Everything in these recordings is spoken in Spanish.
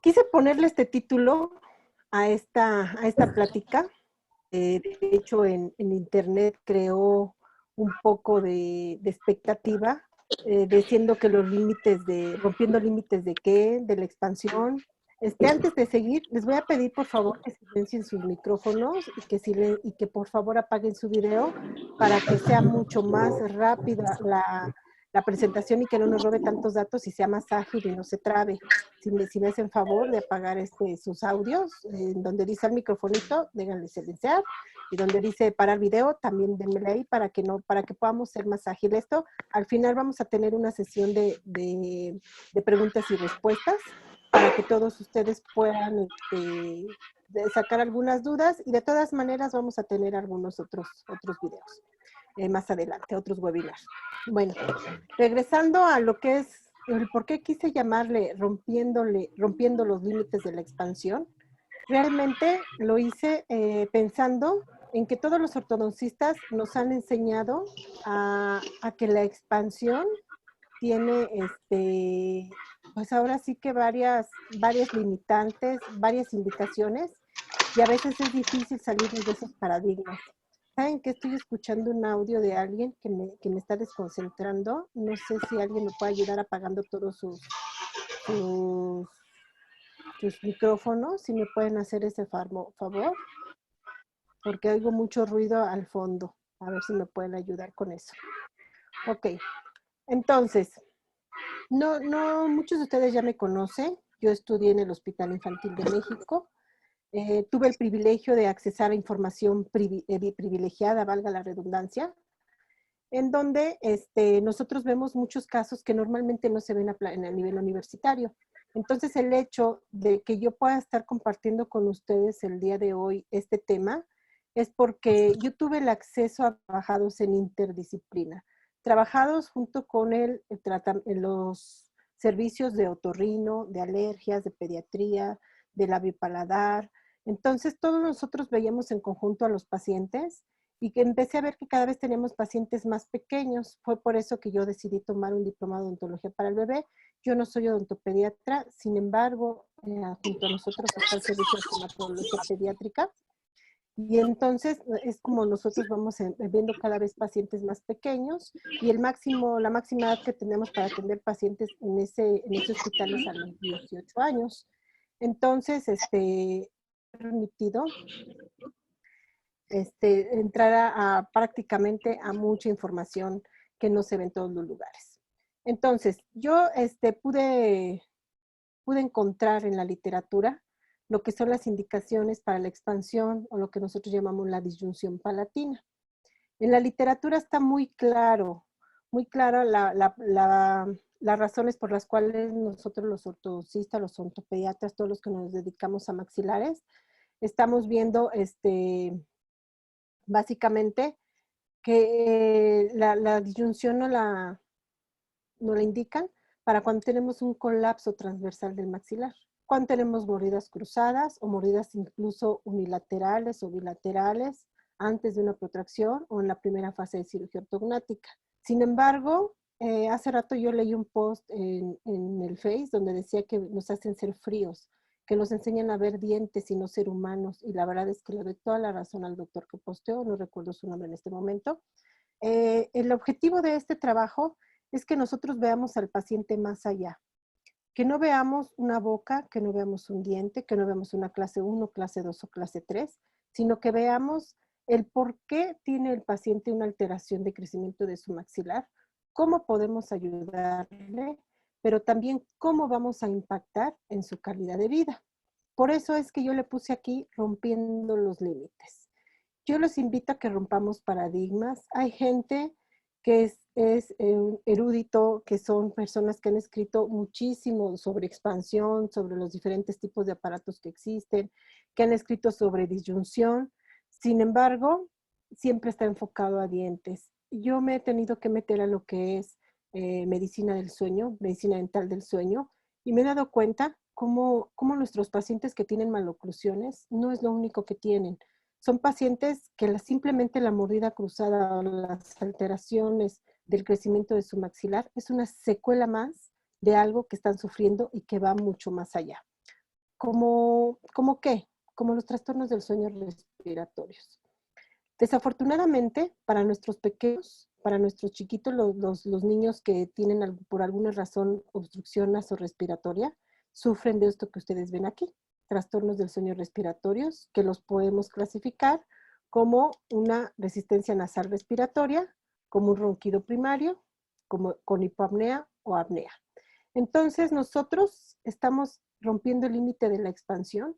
Quise ponerle este título a esta plática. De hecho, en internet creó un poco de expectativa, diciendo que rompiendo límites de qué, de la expansión. Antes de seguir, les voy a pedir por favor que silencien sus micrófonos y que por favor apaguen su video para que sea mucho más rápida la presentación y que no nos robe tantos datos y sea más ágil y no se trabe. Si me hacen favor de apagar sus audios, en donde dice el microfonito, déjenle silenciar, y donde dice parar video, también denme ahí para que podamos ser más ágil. Esto, al final vamos a tener una sesión de preguntas y respuestas para que todos ustedes puedan sacar algunas dudas, y de todas maneras vamos a tener algunos otros videos más adelante, otros webinars. Bueno, regresando a lo que es el por qué quise llamarle rompiendo los límites de la expansión. Realmente lo hice pensando en que todos los ortodoncistas nos han enseñado a que la expansión tiene, pues ahora sí que varias limitantes, varias indicaciones, y a veces es difícil salir de esos paradigmas. ¿Saben que estoy escuchando un audio de alguien que me está desconcentrando? No sé si alguien me puede ayudar apagando todos sus, sus micrófonos, si me pueden hacer ese favor, porque oigo mucho ruido al fondo. A ver si me pueden ayudar con eso. Ok, entonces, muchos de ustedes ya me conocen. Yo estudié en el Hospital Infantil de México. Tuve el privilegio de accesar a información privilegiada, valga la redundancia, en donde nosotros vemos muchos casos que normalmente no se ven en el nivel universitario. Entonces, el hecho de que yo pueda estar compartiendo con ustedes el día de hoy este tema es porque yo tuve el acceso a trabajados en interdisciplina, trabajados junto con los servicios de otorrino, de alergias, de pediatría, de labiopaladar. Entonces, todos nosotros veíamos en conjunto a los pacientes, y que empecé a ver que cada vez teníamos pacientes más pequeños. Fue por eso que yo decidí tomar un diplomado de odontología para el bebé. Yo no soy odontopediatra, sin embargo, junto a nosotros está el servicio de estomatología pediátrica, y entonces es como nosotros vamos viendo cada vez pacientes más pequeños, y la máxima edad que tenemos para atender pacientes en ese hospital es a los 18 años. Entonces, permitido entrar prácticamente a mucha información que no se ve en todos los lugares. Entonces, yo pude encontrar en la literatura lo que son las indicaciones para la expansión, o lo que nosotros llamamos la disyunción palatina. En la literatura está muy clara las razones por las cuales nosotros los ortodoncistas, los ortopediatras, todos los que nos dedicamos a maxilares, estamos viendo básicamente que la disyunción no la indican para cuando tenemos un colapso transversal del maxilar, cuando tenemos mordidas cruzadas o mordidas incluso unilaterales o bilaterales antes de una protracción o en la primera fase de cirugía ortognática. Sin embargo, hace rato yo leí un post en el Face donde decía que nos hacen ser fríos, que nos enseñan a ver dientes y no ser humanos, y la verdad es que le doy toda la razón al doctor que posteó, no recuerdo su nombre en este momento. El objetivo de este trabajo es que nosotros veamos al paciente más allá, que no veamos una boca, que no veamos un diente, que no veamos una clase 1, clase 2 o clase 3, sino que veamos el por qué tiene el paciente una alteración de crecimiento de su maxilar, cómo podemos ayudarle, pero también cómo vamos a impactar en su calidad de vida. Por eso es que yo le puse aquí rompiendo los límites. Yo los invito a que rompamos paradigmas. Hay gente que es erudito, que son personas que han escrito muchísimo sobre expansión, sobre los diferentes tipos de aparatos que existen, que han escrito sobre disyunción. Sin embargo, siempre está enfocado a dientes. Yo me he tenido que meter a lo que es medicina del sueño, medicina dental del sueño, y me he dado cuenta cómo nuestros pacientes que tienen maloclusiones no es lo único que tienen. Son pacientes que simplemente la mordida cruzada o las alteraciones del crecimiento de su maxilar es una secuela más de algo que están sufriendo y que va mucho más allá. ¿Cómo qué? Como los trastornos del sueño respiratorios. Desafortunadamente, para nuestros pequeños, para nuestros chiquitos, los niños que tienen por alguna razón obstrucción nasorrespiratoria, sufren de esto que ustedes ven aquí, trastornos del sueño respiratorios, que los podemos clasificar como una resistencia nasal respiratoria, como un ronquido primario, como con hipoapnea o apnea. Entonces, nosotros estamos rompiendo el límite de la expansión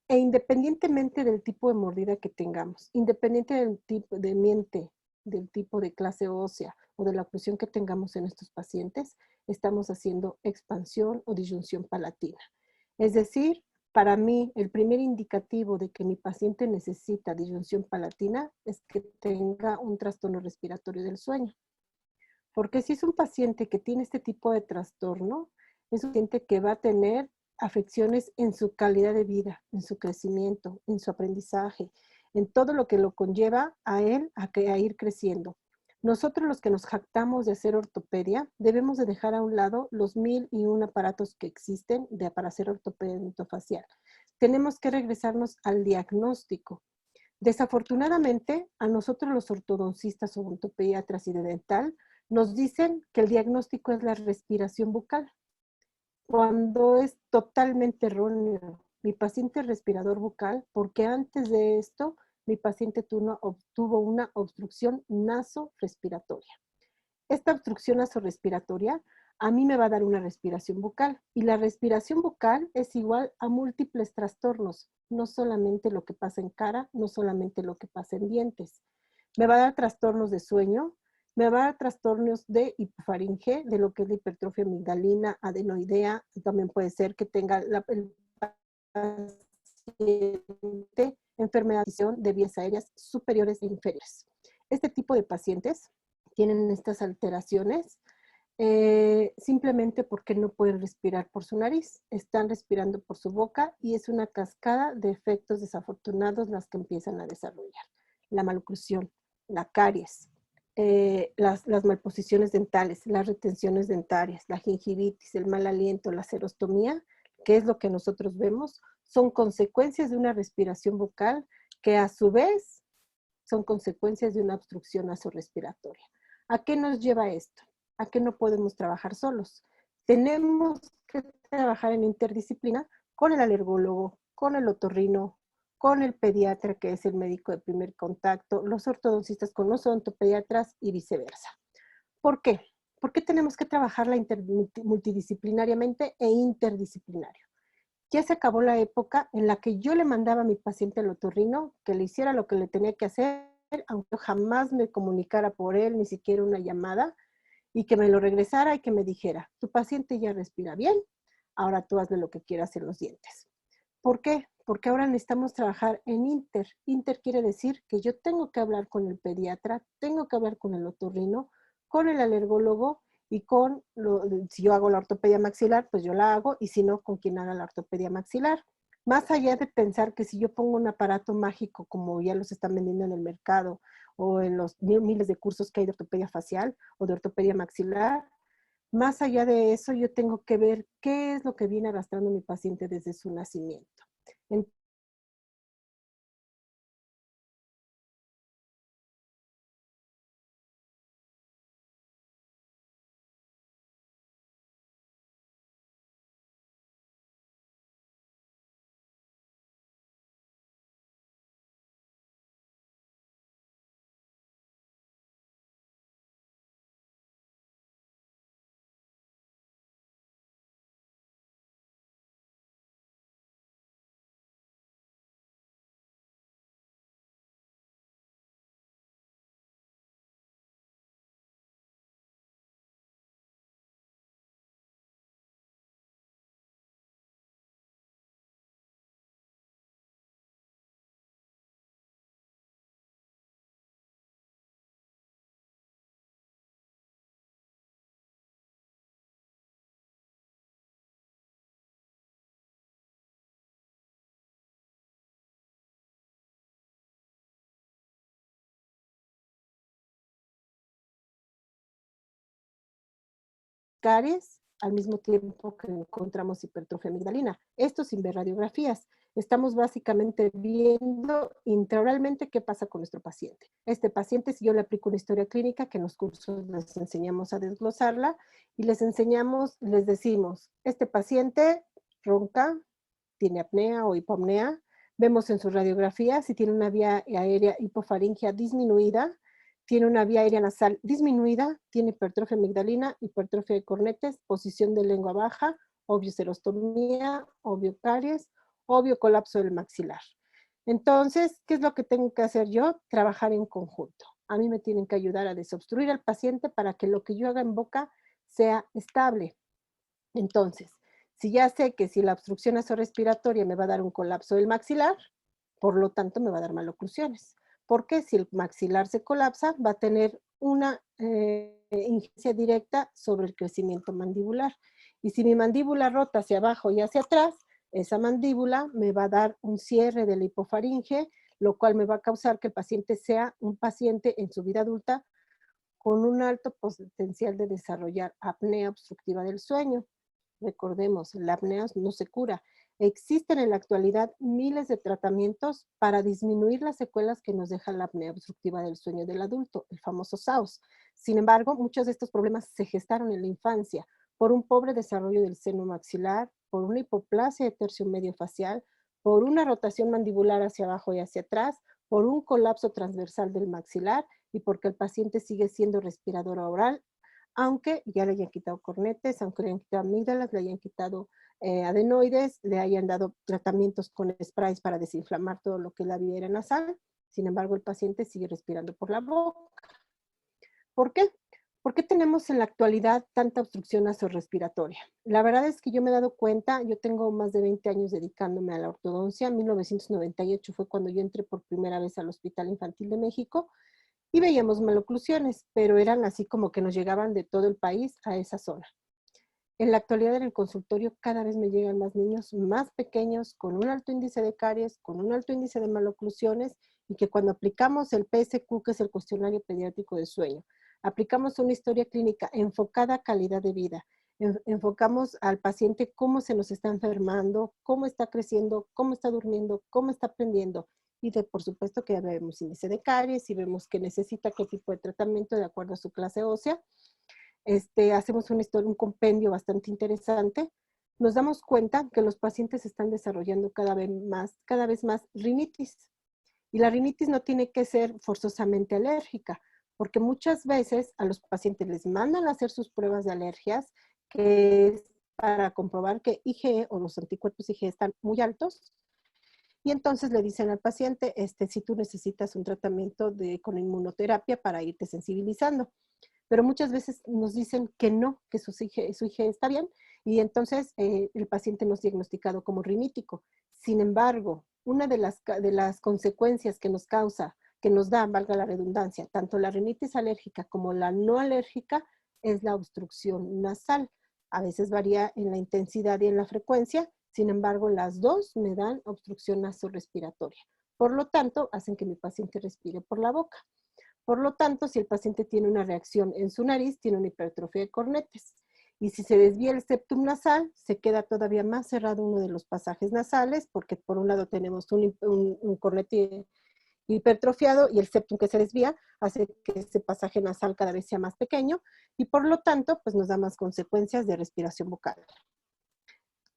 e independientemente del tipo de mordida que tengamos, independiente del tipo de mente, del tipo de clase ósea o de la oclusión que tengamos en estos pacientes, estamos haciendo expansión o disyunción palatina. Es decir, para mí, el primer indicativo de que mi paciente necesita disyunción palatina es que tenga un trastorno respiratorio del sueño. Porque si es un paciente que tiene este tipo de trastorno, es un paciente que va a tener afecciones en su calidad de vida, en su crecimiento, en su aprendizaje, en todo lo que lo conlleva a él a ir creciendo. Nosotros los que nos jactamos de hacer ortopedia, debemos de dejar a un lado los 1001 aparatos que existen para hacer ortopedia dentofacial. Tenemos que regresarnos al diagnóstico. Desafortunadamente, a nosotros los ortodoncistas o odontopediatras y de dental, nos dicen que el diagnóstico es la respiración bucal, cuando es totalmente erróneo. Mi paciente es respirador bucal porque antes de esto mi paciente tuvo una obstrucción nasorrespiratoria. Esta obstrucción nasorrespiratoria a mí me va a dar una respiración bucal y la respiración bucal es igual a múltiples trastornos, no solamente lo que pasa en cara, no solamente lo que pasa en dientes. Me va a dar trastornos de sueño, me va a dar trastornos de hipofaringe, de lo que es la hipertrofia amigdalina, adenoidea, también puede ser que tenga el paciente enfermedad de vías aéreas superiores e inferiores. Este tipo de pacientes tienen estas alteraciones simplemente porque no pueden respirar por su nariz, están respirando por su boca y es una cascada de efectos desafortunados las que empiezan a desarrollar. La maloclusión, la caries, las malposiciones dentales, las retenciones dentarias, la gingivitis, el mal aliento, la serostomía, que es lo que nosotros vemos, son consecuencias de una respiración bucal que a su vez son consecuencias de una obstrucción nasorrespiratoria. ¿A qué nos lleva esto? A que no podemos trabajar solos. Tenemos que trabajar en interdisciplina con el alergólogo, con el otorrino, con el pediatra, que es el médico de primer contacto, los ortodoncistas con los odontopediatras y viceversa. ¿Por qué? ¿Por qué tenemos que trabajarla multidisciplinariamente e interdisciplinario? Ya se acabó la época en la que yo le mandaba a mi paciente al otorrino que le hiciera lo que le tenía que hacer, aunque yo jamás me comunicara por él, ni siquiera una llamada, y que me lo regresara y que me dijera, tu paciente ya respira bien, ahora tú hazle lo que quieras en los dientes. ¿Por qué? Porque ahora necesitamos trabajar en inter. Inter quiere decir que yo tengo que hablar con el pediatra, tengo que hablar con el otorrino, con el alergólogo y si yo hago la ortopedia maxilar, pues yo la hago, y si no, con quien haga la ortopedia maxilar. Más allá de pensar que si yo pongo un aparato mágico, como ya los están vendiendo en el mercado, o en los miles de cursos que hay de ortopedia facial o de ortopedia maxilar, más allá de eso, yo tengo que ver qué es lo que viene arrastrando mi paciente desde su nacimiento. En caries al mismo tiempo que encontramos hipertrofia amigdalina. Esto sin ver radiografías. Estamos básicamente viendo intraoralmente qué pasa con nuestro paciente. Este paciente, si yo le aplico una historia clínica, que en los cursos les enseñamos a desglosarla, y les enseñamos, les decimos, este paciente ronca, tiene apnea o hipopnea, vemos en su radiografía si tiene una vía aérea hipofaringia disminuida, tiene una vía aérea nasal disminuida, tiene hipertrofia amigdalina, hipertrofia de cornetes, posición de lengua baja, obvio serostomía, obvio caries, obvio colapso del maxilar. Entonces, ¿qué es lo que tengo que hacer yo? Trabajar en conjunto. A mí me tienen que ayudar a desobstruir al paciente para que lo que yo haga en boca sea estable. Entonces, si ya sé que si la obstrucción nasorrespiratoria me va a dar un colapso del maxilar, por lo tanto me va a dar maloclusiones. Porque si el maxilar se colapsa, va a tener una injerencia directa sobre el crecimiento mandibular. Y si mi mandíbula rota hacia abajo y hacia atrás, esa mandíbula me va a dar un cierre de la hipofaringe, lo cual me va a causar que el paciente sea un paciente en su vida adulta con un alto potencial de desarrollar apnea obstructiva del sueño. Recordemos, la apnea no se cura. Existen en la actualidad miles de tratamientos para disminuir las secuelas que nos deja la apnea obstructiva del sueño del adulto, el famoso SAOS. Sin embargo, muchos de estos problemas se gestaron en la infancia por un pobre desarrollo del seno maxilar, por una hipoplasia de tercio medio facial, por una rotación mandibular hacia abajo y hacia atrás, por un colapso transversal del maxilar y porque el paciente sigue siendo respirador oral, aunque ya le hayan quitado cornetes, aunque le hayan quitado amígdalas, le hayan quitado adenoides, le hayan dado tratamientos con sprays para desinflamar todo lo que es la vía aérea nasal. Sin embargo, el paciente sigue respirando por la boca. ¿Por qué? ¿Por qué tenemos en la actualidad tanta obstrucción nasorrespiratoria? La verdad es que yo me he dado cuenta, yo tengo más de 20 años dedicándome a la ortodoncia. En 1998 fue cuando yo entré por primera vez al Hospital Infantil de México y veíamos maloclusiones, pero eran así como que nos llegaban de todo el país a esa zona. En la actualidad en el consultorio cada vez me llegan más niños más pequeños con un alto índice de caries, con un alto índice de maloclusiones y que cuando aplicamos el PSQ, que es el cuestionario pediátrico de sueño, aplicamos una historia clínica enfocada a calidad de vida, enfocamos al paciente cómo se nos está enfermando, cómo está creciendo, cómo está durmiendo, cómo está aprendiendo y por supuesto que ya vemos índice de caries y vemos que necesita qué tipo de tratamiento de acuerdo a su clase ósea. Hacemos un compendio bastante interesante, nos damos cuenta que los pacientes están desarrollando cada vez más rinitis. Y la rinitis no tiene que ser forzosamente alérgica, porque muchas veces a los pacientes les mandan a hacer sus pruebas de alergias, que es para comprobar que IgE o los anticuerpos IgE están muy altos, y entonces le dicen al paciente, si tú necesitas un tratamiento con inmunoterapia para irte sensibilizando. Pero muchas veces nos dicen que no, que su IgE está bien, y entonces el paciente no es diagnosticado como rinítico. Sin embargo, una de las consecuencias que nos causa, que nos da, valga la redundancia, tanto la rinitis alérgica como la no alérgica, es la obstrucción nasal. A veces varía en la intensidad y en la frecuencia, sin embargo, las dos me dan obstrucción nasorrespiratoria. Por lo tanto, hacen que mi paciente respire por la boca. Por lo tanto, si el paciente tiene una reacción en su nariz, tiene una hipertrofia de cornetes. Y si se desvía el septum nasal, se queda todavía más cerrado uno de los pasajes nasales, porque por un lado tenemos un cornete hipertrofiado y el septum que se desvía hace que ese pasaje nasal cada vez sea más pequeño y por lo tanto, pues nos da más consecuencias de respiración vocal.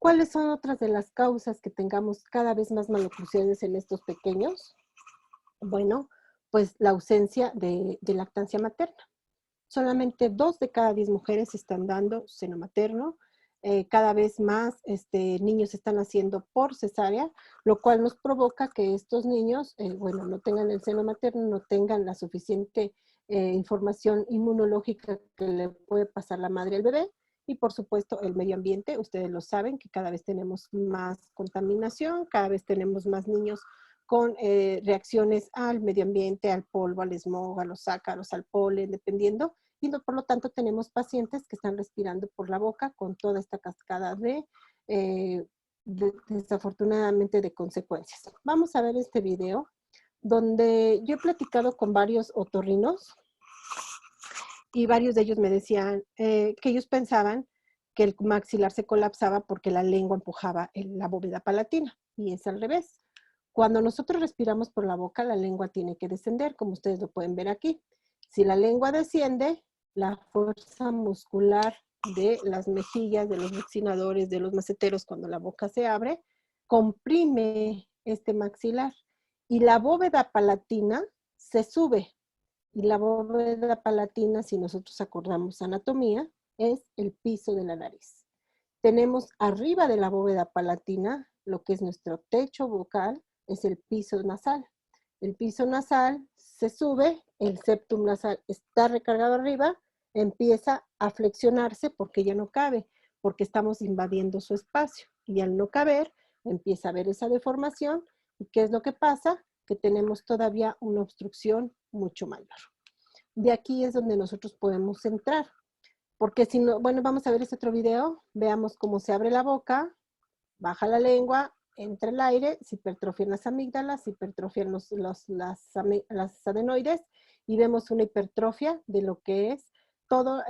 ¿Cuáles son otras de las causas que tengamos cada vez más maloclusiones en estos pequeños? Bueno, pues la ausencia de lactancia materna. Solamente 2 de cada 10 mujeres están dando seno materno. Cada vez más niños están naciendo por cesárea, lo cual nos provoca que estos niños, no tengan el seno materno, no tengan la suficiente información inmunológica que le puede pasar la madre al bebé. Y por supuesto el medio ambiente, ustedes lo saben, que cada vez tenemos más contaminación, cada vez tenemos más niños con reacciones al medio ambiente, al polvo, al smog, a los ácaros, al polen, dependiendo. Y por lo tanto tenemos pacientes que están respirando por la boca con toda esta cascada desafortunadamente de consecuencias. Vamos a ver este video donde yo he platicado con varios otorrinos y varios de ellos me decían que ellos pensaban que el maxilar se colapsaba porque la lengua empujaba la bóveda palatina, y es al revés. Cuando nosotros respiramos por la boca, la lengua tiene que descender, como ustedes lo pueden ver aquí. Si la lengua desciende, la fuerza muscular de las mejillas, de los buccinadores, de los maceteros, cuando la boca se abre, comprime este maxilar. Y la bóveda palatina se sube. Y la bóveda palatina, si nosotros acordamos anatomía, es el piso de la nariz. Tenemos arriba de la bóveda palatina, lo que es nuestro techo vocal, es el piso nasal. El piso nasal se sube, el septum nasal está recargado arriba, empieza a flexionarse porque ya no cabe, porque estamos invadiendo su espacio. Y al no caber, empieza a haber esa deformación. ¿Y qué es lo que pasa? Que tenemos todavía una obstrucción mucho mayor. De aquí es donde nosotros podemos entrar. Porque si no, bueno, vamos a ver este otro video, veamos cómo se abre la boca, baja la lengua, entra el aire, se hipertrofian las amígdalas, se hipertrofian las adenoides y vemos una hipertrofia de lo que es todo,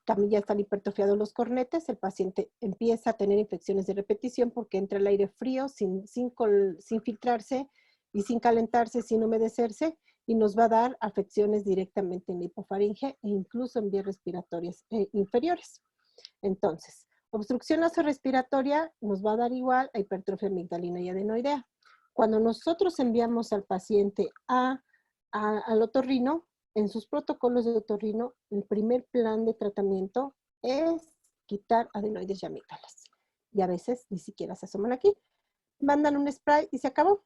también ya están hipertrofiados los cornetes, el paciente empieza a tener infecciones de repetición porque entra el aire frío sin filtrarse y sin calentarse, sin humedecerse, y nos va a dar afecciones directamente en la hipofaringe e incluso en vías respiratorias inferiores. Entonces, obstrucción nasorrespiratoria nos va a dar igual a hipertrofia amigdalina y adenoidea. Cuando nosotros enviamos al paciente al otorrino, en sus protocolos de otorrino, el primer plan de tratamiento es quitar adenoides y amígdalas. Y a veces ni siquiera se asoman aquí. Mandan un spray y se acabó.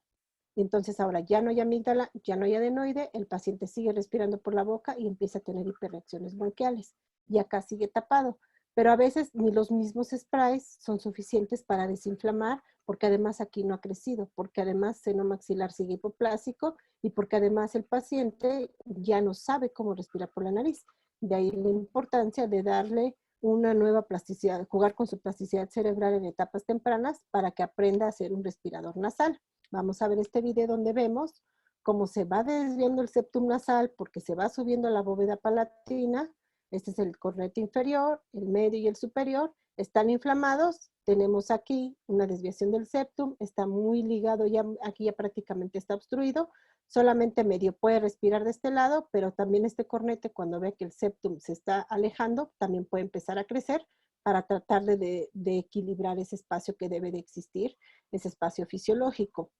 Y entonces ahora ya no hay amígdala, ya no hay adenoide, el paciente sigue respirando por la boca y empieza a tener hiperreacciones bronquiales. Y acá sigue tapado. Pero a veces ni los mismos sprays son suficientes para desinflamar, porque además aquí no ha crecido, porque además seno maxilar sigue hipoplásico y porque además el paciente ya no sabe cómo respirar por la nariz. De ahí la importancia de darle una nueva plasticidad, jugar con su plasticidad cerebral en etapas tempranas para que aprenda a ser un respirador nasal. Vamos a ver este video donde vemos cómo se va desviando el septum nasal porque se va subiendo la bóveda palatina. Este es el cornete inferior, el medio y el superior. Están inflamados. Tenemos aquí una desviación del septum. Está muy ligado, ya aquí ya prácticamente está obstruido. Solamente medio puede respirar de este lado, pero también este cornete, cuando ve que el septum se está alejando, también puede empezar a crecer para tratar de equilibrar ese espacio que debe de existir, ese espacio fisiológico.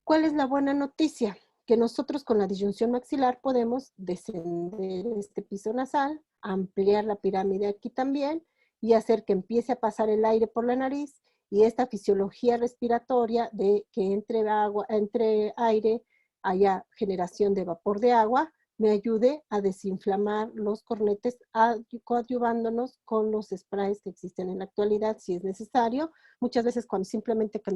¿Cuál es la buena noticia? Que nosotros con la disyunción maxilar podemos descender este piso nasal, ampliar la pirámide aquí también y hacer que empiece a pasar el aire por la nariz y esta fisiología respiratoria de que entre aire haya generación de vapor de agua, me ayude a desinflamar los cornetes coadyuvándonos con los sprays que existen en la actualidad si es necesario. Muchas veces cuando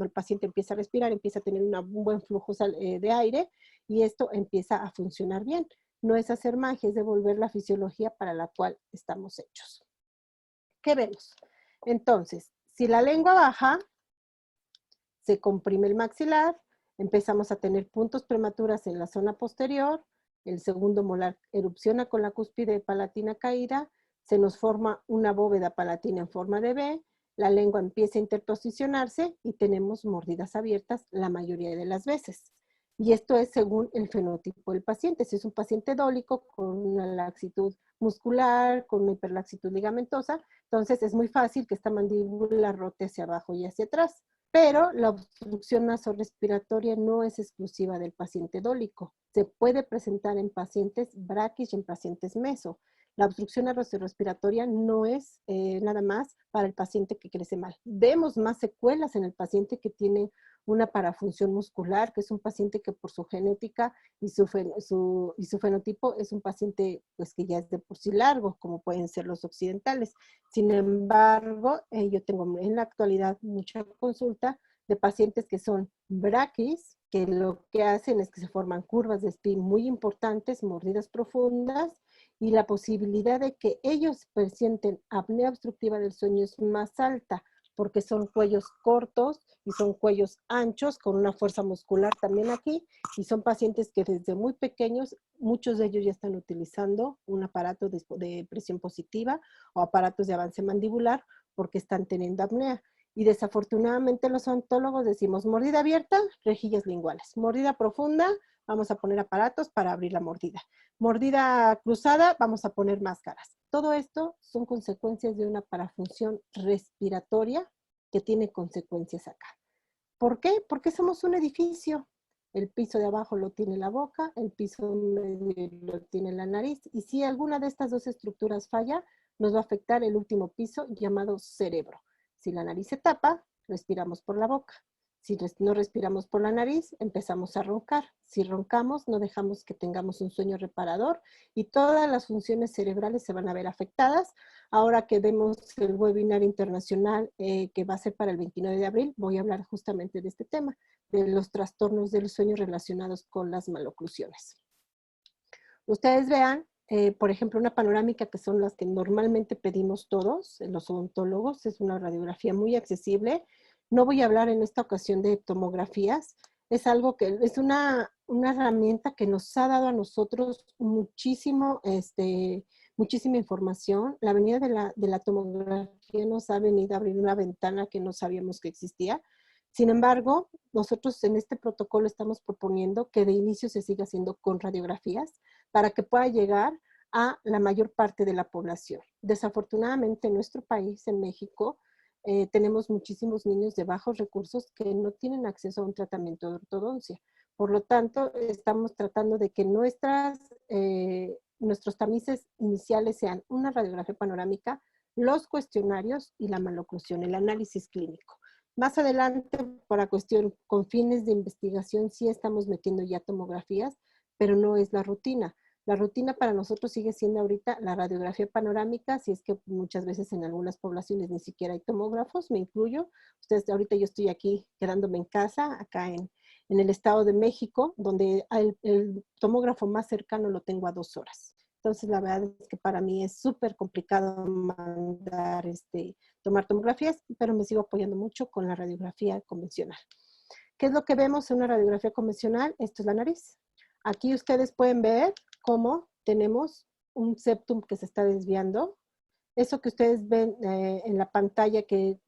el paciente empieza a respirar, empieza a tener un buen flujo de aire y esto empieza a funcionar bien. No es hacer magia, es devolver la fisiología para la cual estamos hechos. ¿Qué vemos? Entonces, si la lengua baja, se comprime el maxilar, empezamos a tener puntos prematuras en la zona posterior, el segundo molar erupciona con la cúspide palatina caída, se nos forma una bóveda palatina en forma de V, la lengua empieza a interposicionarse y tenemos mordidas abiertas la mayoría de las veces. Y esto es según el fenotipo del paciente. Si es un paciente dólico con una laxitud muscular, con una hiperlaxitud ligamentosa, entonces es muy fácil que esta mandíbula rote hacia abajo y hacia atrás. Pero la obstrucción nasorrespiratoria no es exclusiva del paciente dólico. Se puede presentar en pacientes braquis y en pacientes meso. La obstrucción nasorrespiratoria no es nada más para el paciente que crece mal. Vemos más secuelas en el paciente que tiene una parafunción muscular, que es un paciente que por su genética y su fenotipo es un paciente pues, que ya es de por sí largo, como pueden ser los occidentales. Sin embargo, yo tengo en la actualidad mucha consulta de pacientes que son braquis, que lo que hacen es que se forman curvas de spin muy importantes, mordidas profundas, y la posibilidad de que ellos presenten apnea obstructiva del sueño es más alta, porque son cuellos cortos y son cuellos anchos con una fuerza muscular también aquí, y son pacientes que desde muy pequeños, muchos de ellos ya están utilizando un aparato de presión positiva o aparatos de avance mandibular, porque están teniendo apnea. Y desafortunadamente los odontólogos decimos mordida abierta, rejillas linguales. Mordida profunda, vamos a poner aparatos para abrir la mordida. Mordida cruzada, vamos a poner máscaras. Todo esto son consecuencias de una parafunción respiratoria que tiene consecuencias acá. ¿Por qué? Porque somos un edificio. El piso de abajo lo tiene la boca, el piso medio lo tiene la nariz, y si alguna de estas dos estructuras falla, nos va a afectar el último piso llamado cerebro. Si la nariz se tapa, respiramos por la boca. Si no respiramos por la nariz, empezamos a roncar. Si roncamos, no dejamos que tengamos un sueño reparador y todas las funciones cerebrales se van a ver afectadas. Ahora que vemos el webinar internacional que va a ser para el 29 de abril, voy a hablar justamente de este tema, de los trastornos del sueño relacionados con las maloclusiones. Ustedes vean, por ejemplo, una panorámica que son las que normalmente pedimos todos, los odontólogos, es una radiografía muy accesible. No voy a hablar en esta ocasión de tomografías, es algo que es una herramienta que nos ha dado a nosotros muchísima información. La venida de la tomografía nos ha venido a abrir una ventana que no sabíamos que existía. Sin embargo, nosotros en este protocolo estamos proponiendo que de inicio se siga haciendo con radiografías para que pueda llegar a la mayor parte de la población. Desafortunadamente en nuestro país, en México, tenemos muchísimos niños de bajos recursos que no tienen acceso a un tratamiento de ortodoncia. Por lo tanto, estamos tratando de que nuestros tamices iniciales sean una radiografía panorámica, los cuestionarios y la maloclusión, el análisis clínico. Más adelante, con fines de investigación, sí estamos metiendo ya tomografías, pero no es la rutina. La rutina para nosotros sigue siendo ahorita la radiografía panorámica, si es que muchas veces en algunas poblaciones ni siquiera hay tomógrafos, me incluyo. Ustedes, ahorita yo estoy aquí quedándome en casa, acá en el Estado de México, donde el tomógrafo más cercano lo tengo a 2 horas. Entonces, la verdad es que para mí es súper complicado tomar tomografías, pero me sigo apoyando mucho con la radiografía convencional. ¿Qué es lo que vemos en una radiografía convencional? Esto es la nariz. Aquí ustedes pueden ver cómo tenemos un septum que se está desviando. Eso que ustedes ven en la pantalla, que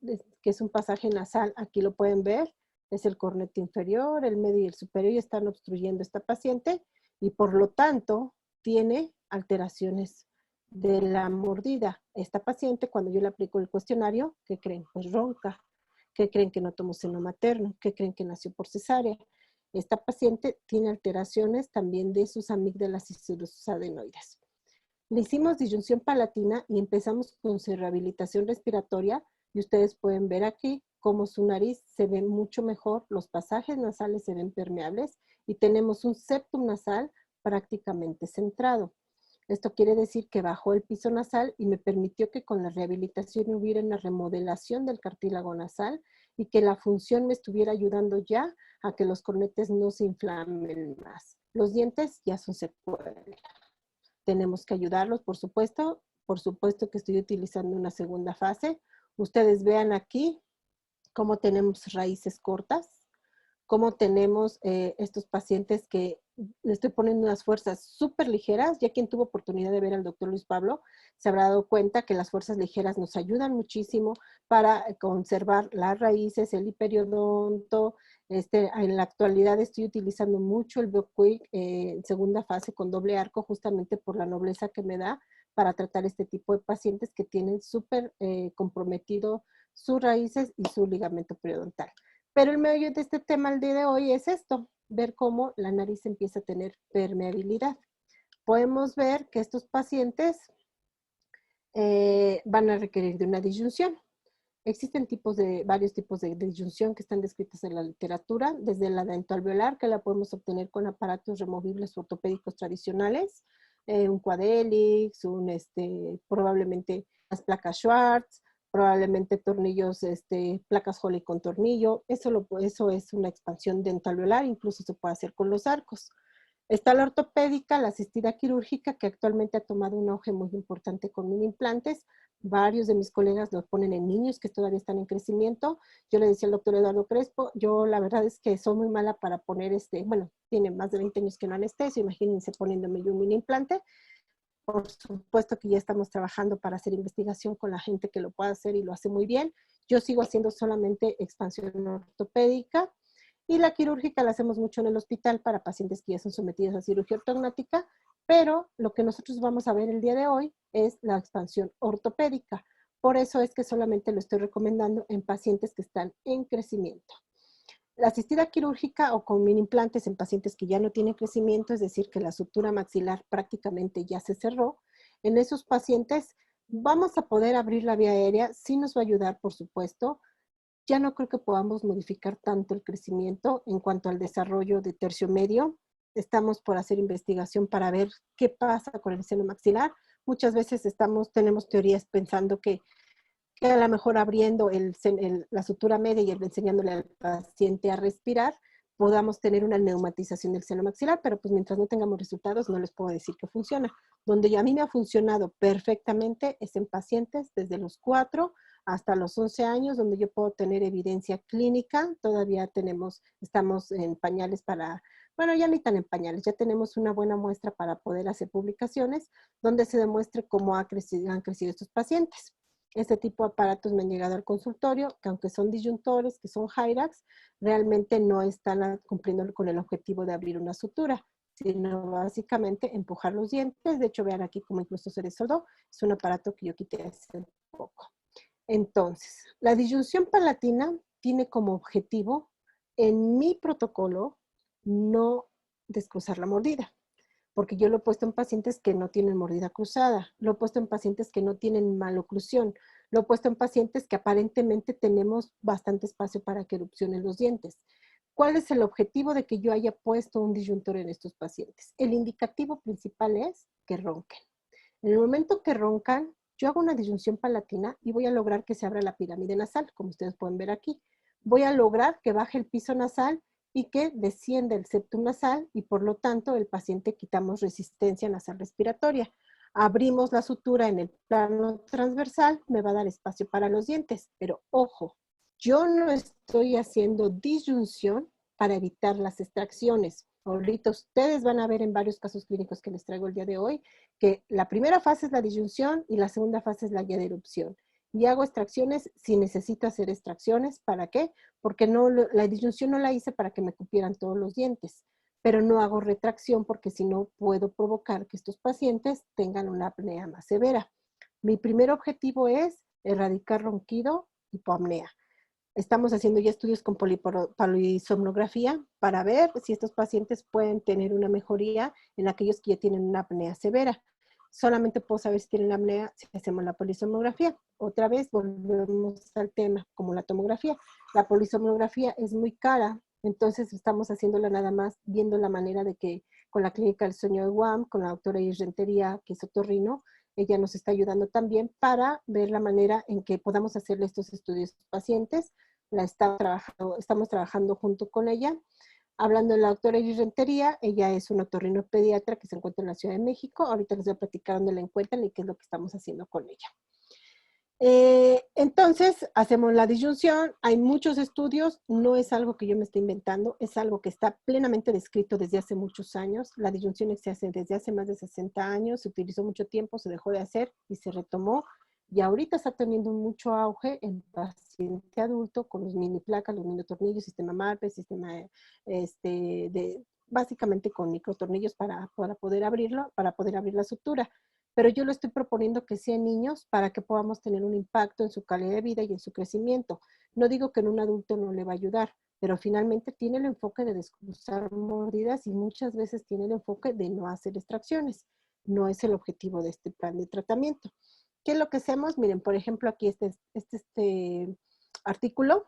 es un pasaje nasal, aquí lo pueden ver, es el cornete inferior, el medio y el superior, y están obstruyendo a esta paciente, y por lo tanto tiene alteraciones de la mordida. Esta paciente, cuando yo le aplico el cuestionario, ¿qué creen? Pues ronca. ¿Qué creen? Que no tomó seno materno. ¿Qué creen? Que nació por cesárea. Esta paciente tiene alteraciones también de sus amígdalas y sus adenoides. Le hicimos disyunción palatina y empezamos con su rehabilitación respiratoria, y ustedes pueden ver aquí cómo su nariz se ve mucho mejor, los pasajes nasales se ven permeables y tenemos un septum nasal prácticamente centrado. Esto quiere decir que bajó el piso nasal y me permitió que con la rehabilitación hubiera una remodelación del cartílago nasal y que la función me estuviera ayudando ya a que los cornetes no se inflamen más. Los dientes ya son secuelas. Tenemos que ayudarlos, por supuesto que estoy utilizando una segunda fase. Ustedes vean aquí cómo tenemos raíces cortas, cómo tenemos estos pacientes que le estoy poniendo unas fuerzas súper ligeras. Ya quien tuvo oportunidad de ver al doctor Luis Pablo se habrá dado cuenta que las fuerzas ligeras nos ayudan muchísimo para conservar las raíces, el hiperiodonto. En la actualidad estoy utilizando mucho el BioQuick en segunda fase con doble arco, justamente por la nobleza que me da para tratar este tipo de pacientes que tienen súper comprometido sus raíces y su ligamento periodontal. Pero el meollo de este tema el día de hoy es esto, ver cómo la nariz empieza a tener permeabilidad. Podemos ver que estos pacientes van a requerir de una disyunción. Existen varios tipos de disyunción que están descritos en la literatura, desde la dentoalveolar, que la podemos obtener con aparatos removibles ortopédicos tradicionales, un Quadelix, probablemente las placas Schwartz, probablemente tornillos, placas Holly con tornillo. Eso es una expansión dentalveolar, incluso se puede hacer con los arcos. Está la ortopédica, la asistida quirúrgica, que actualmente ha tomado un auge muy importante con mini implantes. Varios de mis colegas lo ponen en niños que todavía están en crecimiento. Yo le decía al doctor Eduardo Crespo, yo la verdad es que soy muy mala para poner tiene más de 20 años que no anestesio, imagínense poniéndome yo un mini implante. por supuesto que ya estamos trabajando para hacer investigación con la gente que lo pueda hacer y lo hace muy bien. Yo sigo haciendo solamente expansión ortopédica y la quirúrgica la hacemos mucho en el hospital para pacientes que ya son sometidos a cirugía ortognática, pero lo que nosotros vamos a ver el día de hoy es la expansión ortopédica. Por eso es que solamente lo estoy recomendando en pacientes que están en crecimiento. La asistida quirúrgica o con mini implantes en pacientes que ya no tienen crecimiento, es decir, que la sutura maxilar prácticamente ya se cerró, en esos pacientes vamos a poder abrir la vía aérea, sí nos va a ayudar, por supuesto. Ya no creo que podamos modificar tanto el crecimiento en cuanto al desarrollo de tercio medio. Estamos por hacer investigación para ver qué pasa con el seno maxilar. Muchas veces tenemos teorías pensando que a lo mejor abriendo la sutura media y enseñándole al paciente a respirar, podamos tener una neumatización del seno maxilar, pero pues mientras no tengamos resultados no les puedo decir que funciona. Donde a mí me ha funcionado perfectamente es en pacientes desde los 4 hasta los 11 años, donde yo puedo tener evidencia clínica. Todavía estamos en pañales bueno, ya ni tan en pañales, ya tenemos una buena muestra para poder hacer publicaciones donde se demuestre cómo han crecido estos pacientes. Este tipo de aparatos me han llegado al consultorio, que aunque son disyuntores, que son Hyrax, realmente no están cumpliendo con el objetivo de abrir una sutura, sino básicamente empujar los dientes. De hecho, vean aquí cómo incluso se desoldó. Es un aparato que yo quité hace poco. Entonces, la disyunción palatina tiene como objetivo, en mi protocolo, no descruzar la mordida, porque yo lo he puesto en pacientes que no tienen mordida cruzada, lo he puesto en pacientes que no tienen maloclusión, lo he puesto en pacientes que aparentemente tenemos bastante espacio para que erupcionen los dientes. ¿Cuál es el objetivo de que yo haya puesto un disyuntor en estos pacientes? El indicativo principal es que ronquen. En el momento que roncan, yo hago una disyunción palatina y voy a lograr que se abra la pirámide nasal, como ustedes pueden ver aquí. Voy a lograr que baje el piso nasal y que descienda el septum nasal y por lo tanto el paciente quitamos resistencia nasal respiratoria. Abrimos la sutura en el plano transversal, me va a dar espacio para los dientes, pero ojo, yo no estoy haciendo disyunción para evitar las extracciones. Ahorita ustedes van a ver en varios casos clínicos que les traigo el día de hoy que la primera fase es la disyunción y la segunda fase es la guía de erupción. Y hago extracciones si necesito hacer extracciones. ¿Para qué? Porque la disyunción no la hice para que me cupieran todos los dientes, pero no hago retracción porque si no puedo provocar que estos pacientes tengan una apnea más severa. Mi primer objetivo es erradicar ronquido, hipoapnea. Estamos haciendo ya estudios con polisomnografía para ver si estos pacientes pueden tener una mejoría en aquellos que ya tienen una apnea severa. Solamente puedo saber si tienen apnea si hacemos la polisomnografía. Otra vez volvemos al tema, como la tomografía. La polisomnografía es muy cara, entonces estamos haciéndola nada más viendo la manera de que con la clínica del sueño de Guam, con la doctora Iris Rentería, que es otorrino, ella nos está ayudando también para ver la manera en que podamos hacerle estos estudios a los pacientes. Estamos trabajando junto con ella. Hablando de la doctora Iris Rentería, ella es una otorrinopediatra que se encuentra en la Ciudad de México. Ahorita les voy a platicar dónde la encuentran y qué es lo que estamos haciendo con ella. Entonces, hacemos la disyunción. Hay muchos estudios, no es algo que yo me esté inventando, es algo que está plenamente descrito desde hace muchos años. La disyunción se hace desde hace más de 60 años, se utilizó mucho tiempo, se dejó de hacer y se retomó. Y ahorita está teniendo mucho auge en paciente adulto con los mini placas, los mini tornillos, sistema MARPE, sistema básicamente con microtornillos para poder abrirlo, para poder abrir la sutura. Pero yo lo estoy proponiendo que sea en niños para que podamos tener un impacto en su calidad de vida y en su crecimiento. No digo que en un adulto no le va a ayudar, pero finalmente tiene el enfoque de descruzar mordidas y muchas veces tiene el enfoque de no hacer extracciones. No es el objetivo de este plan de tratamiento. ¿Qué es lo que hacemos? Miren, por ejemplo, aquí este artículo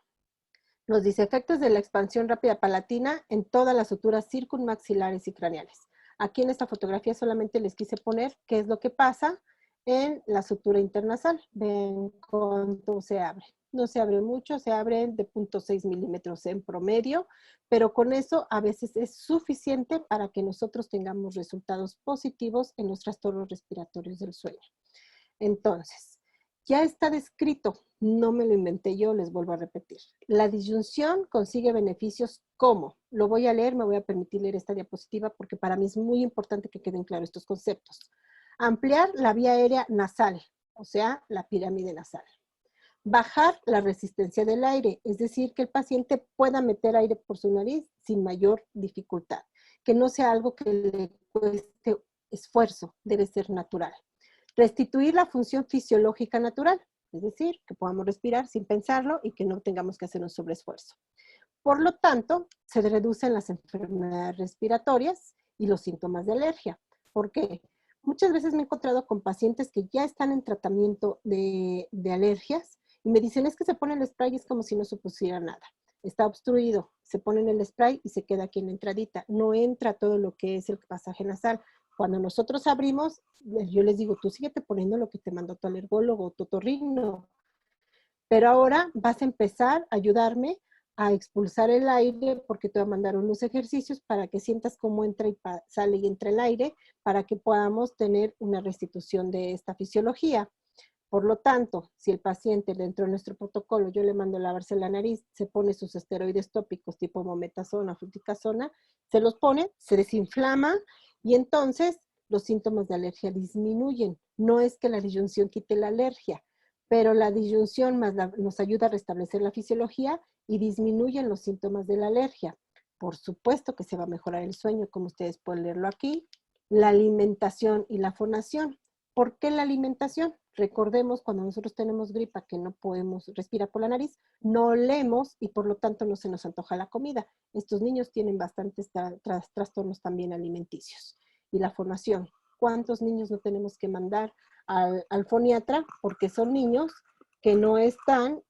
nos dice efectos de la expansión rápida palatina en todas las suturas circunmaxilares y craneales. Aquí en esta fotografía solamente les quise poner qué es lo que pasa en la sutura internasal. Ven cuánto se abre. No se abre mucho, se abre de 0.6 milímetros en promedio, pero con eso a veces es suficiente para que nosotros tengamos resultados positivos en los trastornos respiratorios del sueño. Entonces, ya está descrito, no me lo inventé yo, les vuelvo a repetir. La disyunción consigue beneficios ¿cómo? Lo voy a leer, me voy a permitir leer esta diapositiva porque para mí es muy importante que queden claros estos conceptos. Ampliar la vía aérea nasal, o sea, la pirámide nasal. Bajar la resistencia del aire, es decir, que el paciente pueda meter aire por su nariz sin mayor dificultad, que no sea algo que le cueste esfuerzo, debe ser natural. Restituir la función fisiológica natural, es decir, que podamos respirar sin pensarlo y que no tengamos que hacer un sobreesfuerzo. Por lo tanto, se reducen las enfermedades respiratorias y los síntomas de alergia. ¿Por qué? Muchas veces me he encontrado con pacientes que ya están en tratamiento de alergias y me dicen, es que se pone el spray y es como si no supusiera nada. Está obstruido, se ponen el spray y se queda aquí en la entradita. No entra todo lo que es el pasaje nasal. Cuando nosotros abrimos, yo les digo, tú síguete poniendo lo que te mandó tu alergólogo o tu otorrino. Pero ahora vas a empezar a ayudarme a expulsar el aire porque te voy a mandar unos ejercicios para que sientas cómo entra y sale y entra el aire para que podamos tener una restitución de esta fisiología. Por lo tanto, si el paciente dentro de nuestro protocolo yo le mando a lavarse la nariz, se pone sus esteroides tópicos tipo mometasona, fluticasona, se los pone, se desinflama y entonces los síntomas de alergia disminuyen. No es que la disyunción quite la alergia, pero la disyunción más nos ayuda a restablecer la fisiología y disminuyen los síntomas de la alergia. Por supuesto que se va a mejorar el sueño, como ustedes pueden leerlo aquí. La alimentación y la fonación. ¿Por qué la alimentación? Recordemos cuando nosotros tenemos gripa que no podemos respirar por la nariz, no olemos y por lo tanto no se nos antoja la comida. Estos niños tienen bastantes trastornos también alimenticios. Y la fonación. ¿Cuántos niños no tenemos que mandar al foniatra? Porque son niños que no están,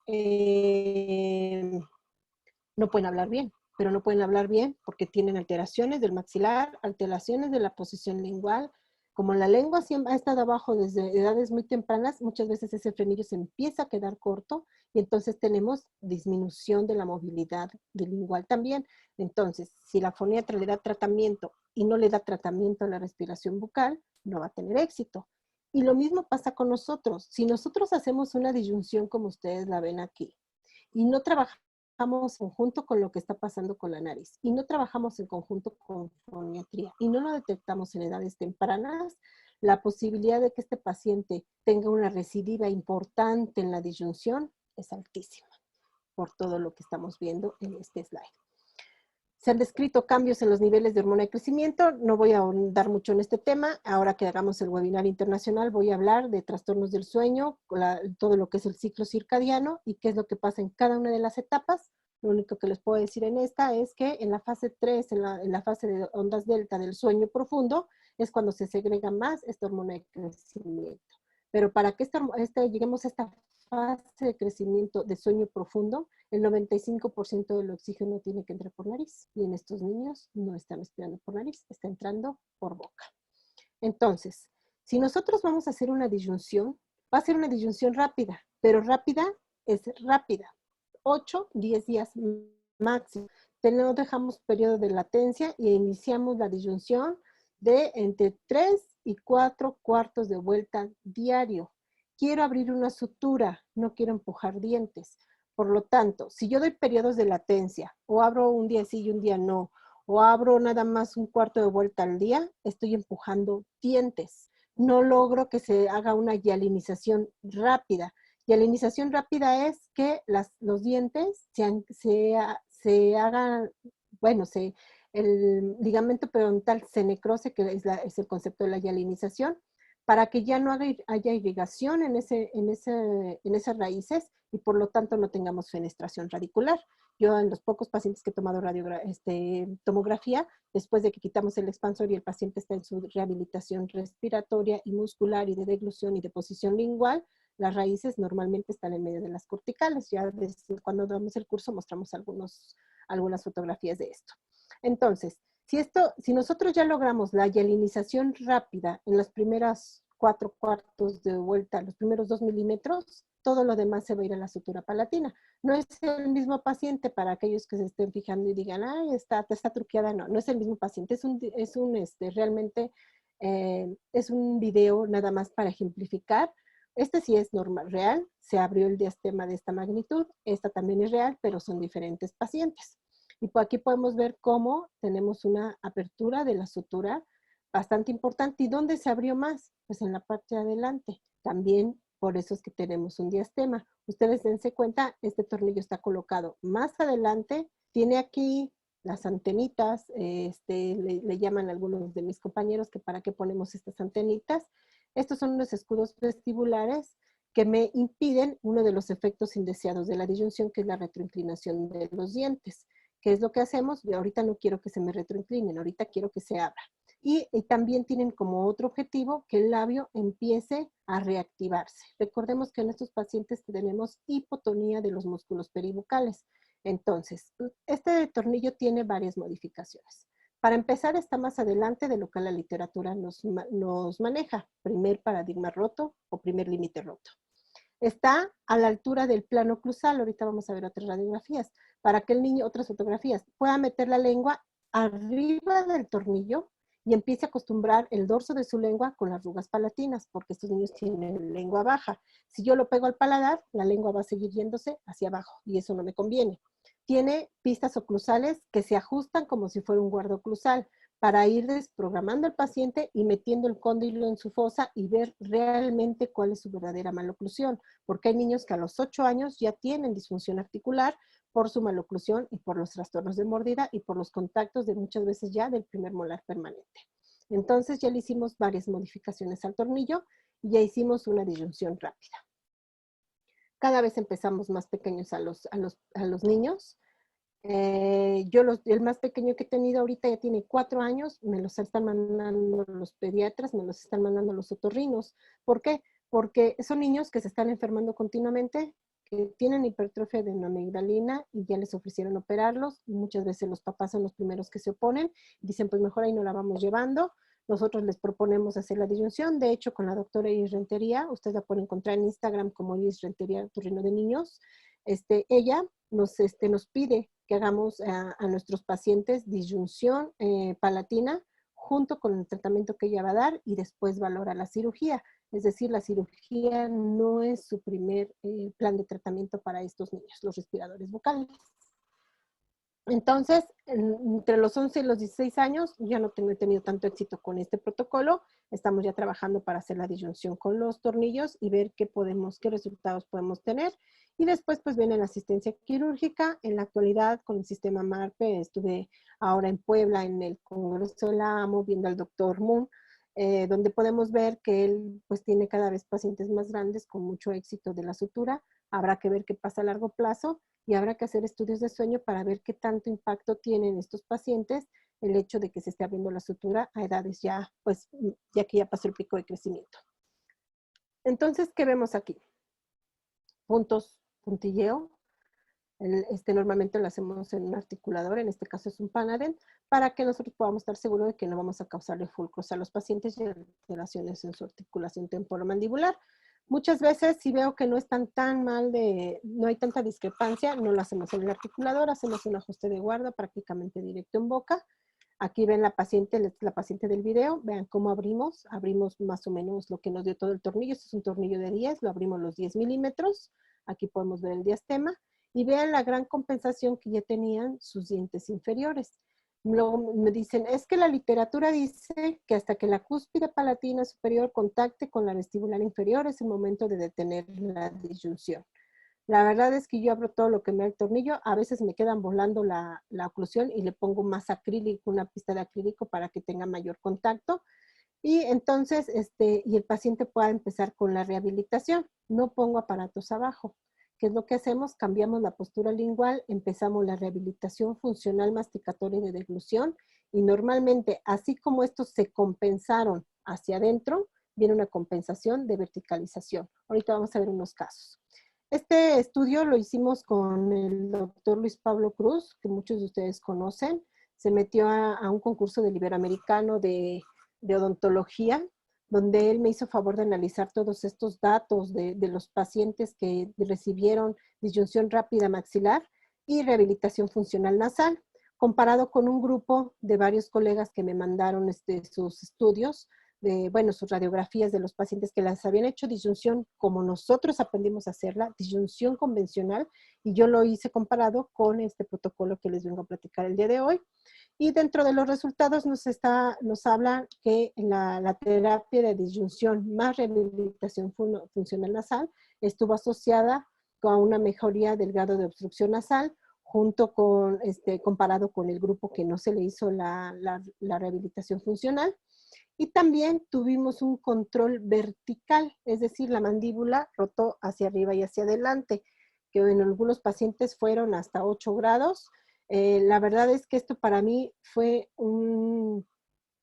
no pueden hablar bien, pero no pueden hablar bien porque tienen alteraciones del maxilar, alteraciones de la posición lingual. Como la lengua siempre ha estado abajo desde edades muy tempranas, muchas veces ese frenillo se empieza a quedar corto y entonces tenemos disminución de la movilidad lingual también. Entonces, si la foniatra le da tratamiento y no le da tratamiento a la respiración bucal, no va a tener éxito. Y lo mismo pasa con nosotros. Si nosotros hacemos una disyunción como ustedes la ven aquí y no trabajamos en conjunto con lo que está pasando con la nariz y no trabajamos en conjunto con foniatría y no lo detectamos en edades tempranas, la posibilidad de que este paciente tenga una recidiva importante en la disyunción es altísima por todo lo que estamos viendo en este slide. Se han descrito cambios en los niveles de hormona de crecimiento. No voy a ahondar mucho en este tema. Ahora que hagamos el webinar internacional, voy a hablar de trastornos del sueño, todo lo que es el ciclo circadiano y qué es lo que pasa en cada una de las etapas. Lo único que les puedo decir en esta es que en la fase 3, en la fase de ondas delta del sueño profundo, es cuando se segrega más esta hormona de crecimiento. Pero para que lleguemos a esta fase de crecimiento de sueño profundo, el 95% del oxígeno tiene que entrar por nariz. Y en estos niños no están respirando por nariz, está entrando por boca. Entonces, si nosotros vamos a hacer una disyunción, va a ser una disyunción rápida, pero rápida es rápida. 8, 10 días máximo. No dejamos periodo de latencia y iniciamos la disyunción de entre 3 y 4 cuartos de vuelta diario. Quiero abrir una sutura, no quiero empujar dientes. Por lo tanto, si yo doy periodos de latencia, o abro un día sí y un día no, o abro nada más un cuarto de vuelta al día, estoy empujando dientes. No logro que se haga una hialinización rápida. Hialinización rápida es que los dientes se hagan, bueno, el ligamento periodontal se necrose, que es el concepto de la hialinización, para que ya no haya irrigación en esas raíces y por lo tanto no tengamos fenestración radicular. Yo en los pocos pacientes que he tomado tomografía, después de que quitamos el expansor y el paciente está en su rehabilitación respiratoria y muscular y de deglución y de posición lingual, las raíces normalmente están en medio de las corticales. Ya desde cuando damos el curso mostramos algunas fotografías de esto. Entonces, si nosotros ya logramos la hialinización rápida en las primeras 4 cuartos de vuelta, los primeros 2 milímetros, todo lo demás se va a ir a la sutura palatina. No es el mismo paciente para aquellos que se estén fijando y digan, ay, está truqueada. No, no es el mismo paciente. Realmente es un video nada más para ejemplificar. Este sí es normal, real. Se abrió el diastema de esta magnitud. Esta también es real, pero son diferentes pacientes. Y por aquí podemos ver cómo tenemos una apertura de la sutura bastante importante. ¿Y dónde se abrió más? Pues en la parte de adelante. También por eso es que tenemos un diastema. Ustedes dense cuenta, este tornillo está colocado más adelante, tiene aquí las antenitas, le llaman a algunos de mis compañeros que para qué ponemos estas antenitas. Estos son unos escudos vestibulares que me impiden uno de los efectos indeseados de la disyunción, que es la retroinclinación de los dientes. ¿Qué es lo que hacemos? Yo ahorita no quiero que se me retroinclinen, ahorita quiero que se abra. Y también tienen como otro objetivo que el labio empiece a reactivarse. Recordemos que en estos pacientes tenemos hipotonía de los músculos peribucales. Entonces, este tornillo tiene varias modificaciones. Para empezar, está más adelante de lo que la literatura nos maneja. Primer paradigma roto o primer límite roto. Está a la altura del plano oclusal. Ahorita vamos a ver otras radiografías. Para que el niño, otras fotografías, pueda meter la lengua arriba del tornillo y empiece a acostumbrar el dorso de su lengua con las arrugas palatinas, porque estos niños tienen lengua baja. Si yo lo pego al paladar, la lengua va a seguir yéndose hacia abajo y eso no me conviene. Tiene pistas oclusales que se ajustan como si fuera un guarda oclusal para ir desprogramando al paciente y metiendo el cóndilo en su fosa y ver realmente cuál es su verdadera maloclusión, porque hay niños que a los 8 años ya tienen disfunción articular por su maloclusión y por los trastornos de mordida y por los contactos de muchas veces ya del primer molar permanente. Entonces ya le hicimos varias modificaciones al tornillo y ya hicimos una disyunción rápida. Cada vez empezamos más pequeños a los niños. El más pequeño que he tenido ahorita ya tiene 4 años, me los están mandando los pediatras, me los están mandando los otorrinos. ¿Por qué? Porque son niños que se están enfermando continuamente, que tienen hipertrofia de una amigdalina y ya les ofrecieron operarlos. Muchas veces los papás son los primeros que se oponen, dicen pues mejor ahí no la vamos llevando. Nosotros les proponemos hacer la disyunción. De hecho, con la doctora Iris Rentería, ustedes la pueden encontrar en Instagram como Iris Rentería, Otorrino de Niños. Ella nos pide que hagamos a nuestros pacientes disyunción palatina junto con el tratamiento que ella va a dar y después valora la cirugía. Es decir, la cirugía no es su primer plan de tratamiento para estos niños, los respiradores bucales. Entonces, entre los 11 y los 16 años, ya no he tenido tanto éxito con este protocolo. Estamos ya trabajando para hacer la disyunción con los tornillos y ver qué resultados podemos tener. Y después, pues, viene la asistencia quirúrgica. En la actualidad, con el sistema MARPE, estuve ahora en Puebla, en el Congreso de la AMO, viendo al doctor Moon, donde podemos ver que él, pues, tiene cada vez pacientes más grandes con mucho éxito de la sutura. Habrá que ver qué pasa a largo plazo y habrá que hacer estudios de sueño para ver qué tanto impacto tienen estos pacientes el hecho de que se esté abriendo la sutura a edades ya, pues, ya que ya pasó el pico de crecimiento. Entonces, ¿qué vemos aquí? Puntos, puntilleo. Normalmente lo hacemos en un articulador, en este caso es un Panadent, para que nosotros podamos estar seguros de que no vamos a causarle fulcros a los pacientes y alteraciones en su articulación temporomandibular. Muchas veces, si veo que no están tan mal, no hay tanta discrepancia, no lo hacemos en el articulador, hacemos un ajuste de guarda prácticamente directo en boca. Aquí ven la paciente del video, vean cómo abrimos más o menos lo que nos dio todo el tornillo. Este es un tornillo de 10, lo abrimos los 10 milímetros, aquí podemos ver el diastema, y vean la gran compensación que ya tenían sus dientes inferiores. Luego me dicen, es que la literatura dice que hasta que la cúspide palatina superior contacte con la vestibular inferior es el momento de detener la disyunción. La verdad es que yo abro todo lo que me da el tornillo, a veces me quedan volando la oclusión y le pongo más acrílico, una pista de acrílico para que tenga mayor contacto. Y entonces, y el paciente pueda empezar con la rehabilitación. No pongo aparatos abajo. ¿Qué es lo que hacemos? Cambiamos la postura lingual, empezamos la rehabilitación funcional masticatoria y de deglución, y normalmente, así como estos se compensaron hacia adentro, viene una compensación de verticalización. Ahorita vamos a ver unos casos. Este estudio lo hicimos con el doctor Luis Pablo Cruz, que muchos de ustedes conocen. Se metió a un concurso del Iberoamericano de odontología, donde él me hizo favor de analizar todos estos datos de los pacientes que recibieron disyunción rápida maxilar y rehabilitación funcional nasal, comparado con un grupo de varios colegas que me mandaron sus estudios, sus radiografías de los pacientes que las habían hecho disyunción como nosotros aprendimos a hacerla, disyunción convencional, y yo lo hice comparado con este protocolo que les vengo a platicar el día de hoy. Y dentro de los resultados nos habla que la terapia de disyunción más rehabilitación funcional nasal estuvo asociada con una mejoría del grado de obstrucción nasal, junto con, comparado con el grupo que no se le hizo la rehabilitación funcional. Y también tuvimos un control vertical, es decir, la mandíbula rotó hacia arriba y hacia adelante, que en algunos pacientes fueron hasta 8 grados. La verdad es que esto para mí fue un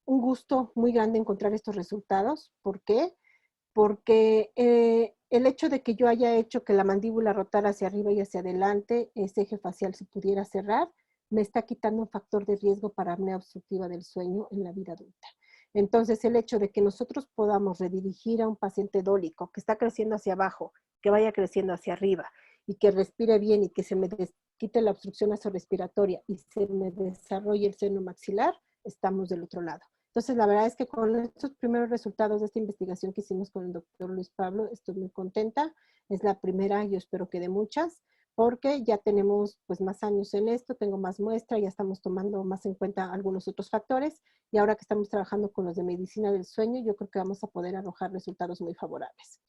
gusto muy grande encontrar estos resultados. ¿Por qué? Porque el hecho de que yo haya hecho que la mandíbula rotara hacia arriba y hacia adelante, ese eje facial se pudiera cerrar, me está quitando un factor de riesgo para apnea obstructiva del sueño en la vida adulta. Entonces, el hecho de que nosotros podamos redirigir a un paciente dólico que está creciendo hacia abajo, que vaya creciendo hacia arriba y que respire bien y que se me quite la obstrucción nasorrespiratoria y se me desarrolle el seno maxilar, estamos del otro lado. Entonces, la verdad es que con estos primeros resultados de esta investigación que hicimos con el doctor Luis Pablo, estoy muy contenta. Es la primera, yo espero que de muchas, porque ya tenemos pues más años en esto, tengo más muestra, ya estamos tomando más en cuenta algunos otros factores, y ahora que estamos trabajando con los de medicina del sueño, yo creo que vamos a poder arrojar resultados muy favorables.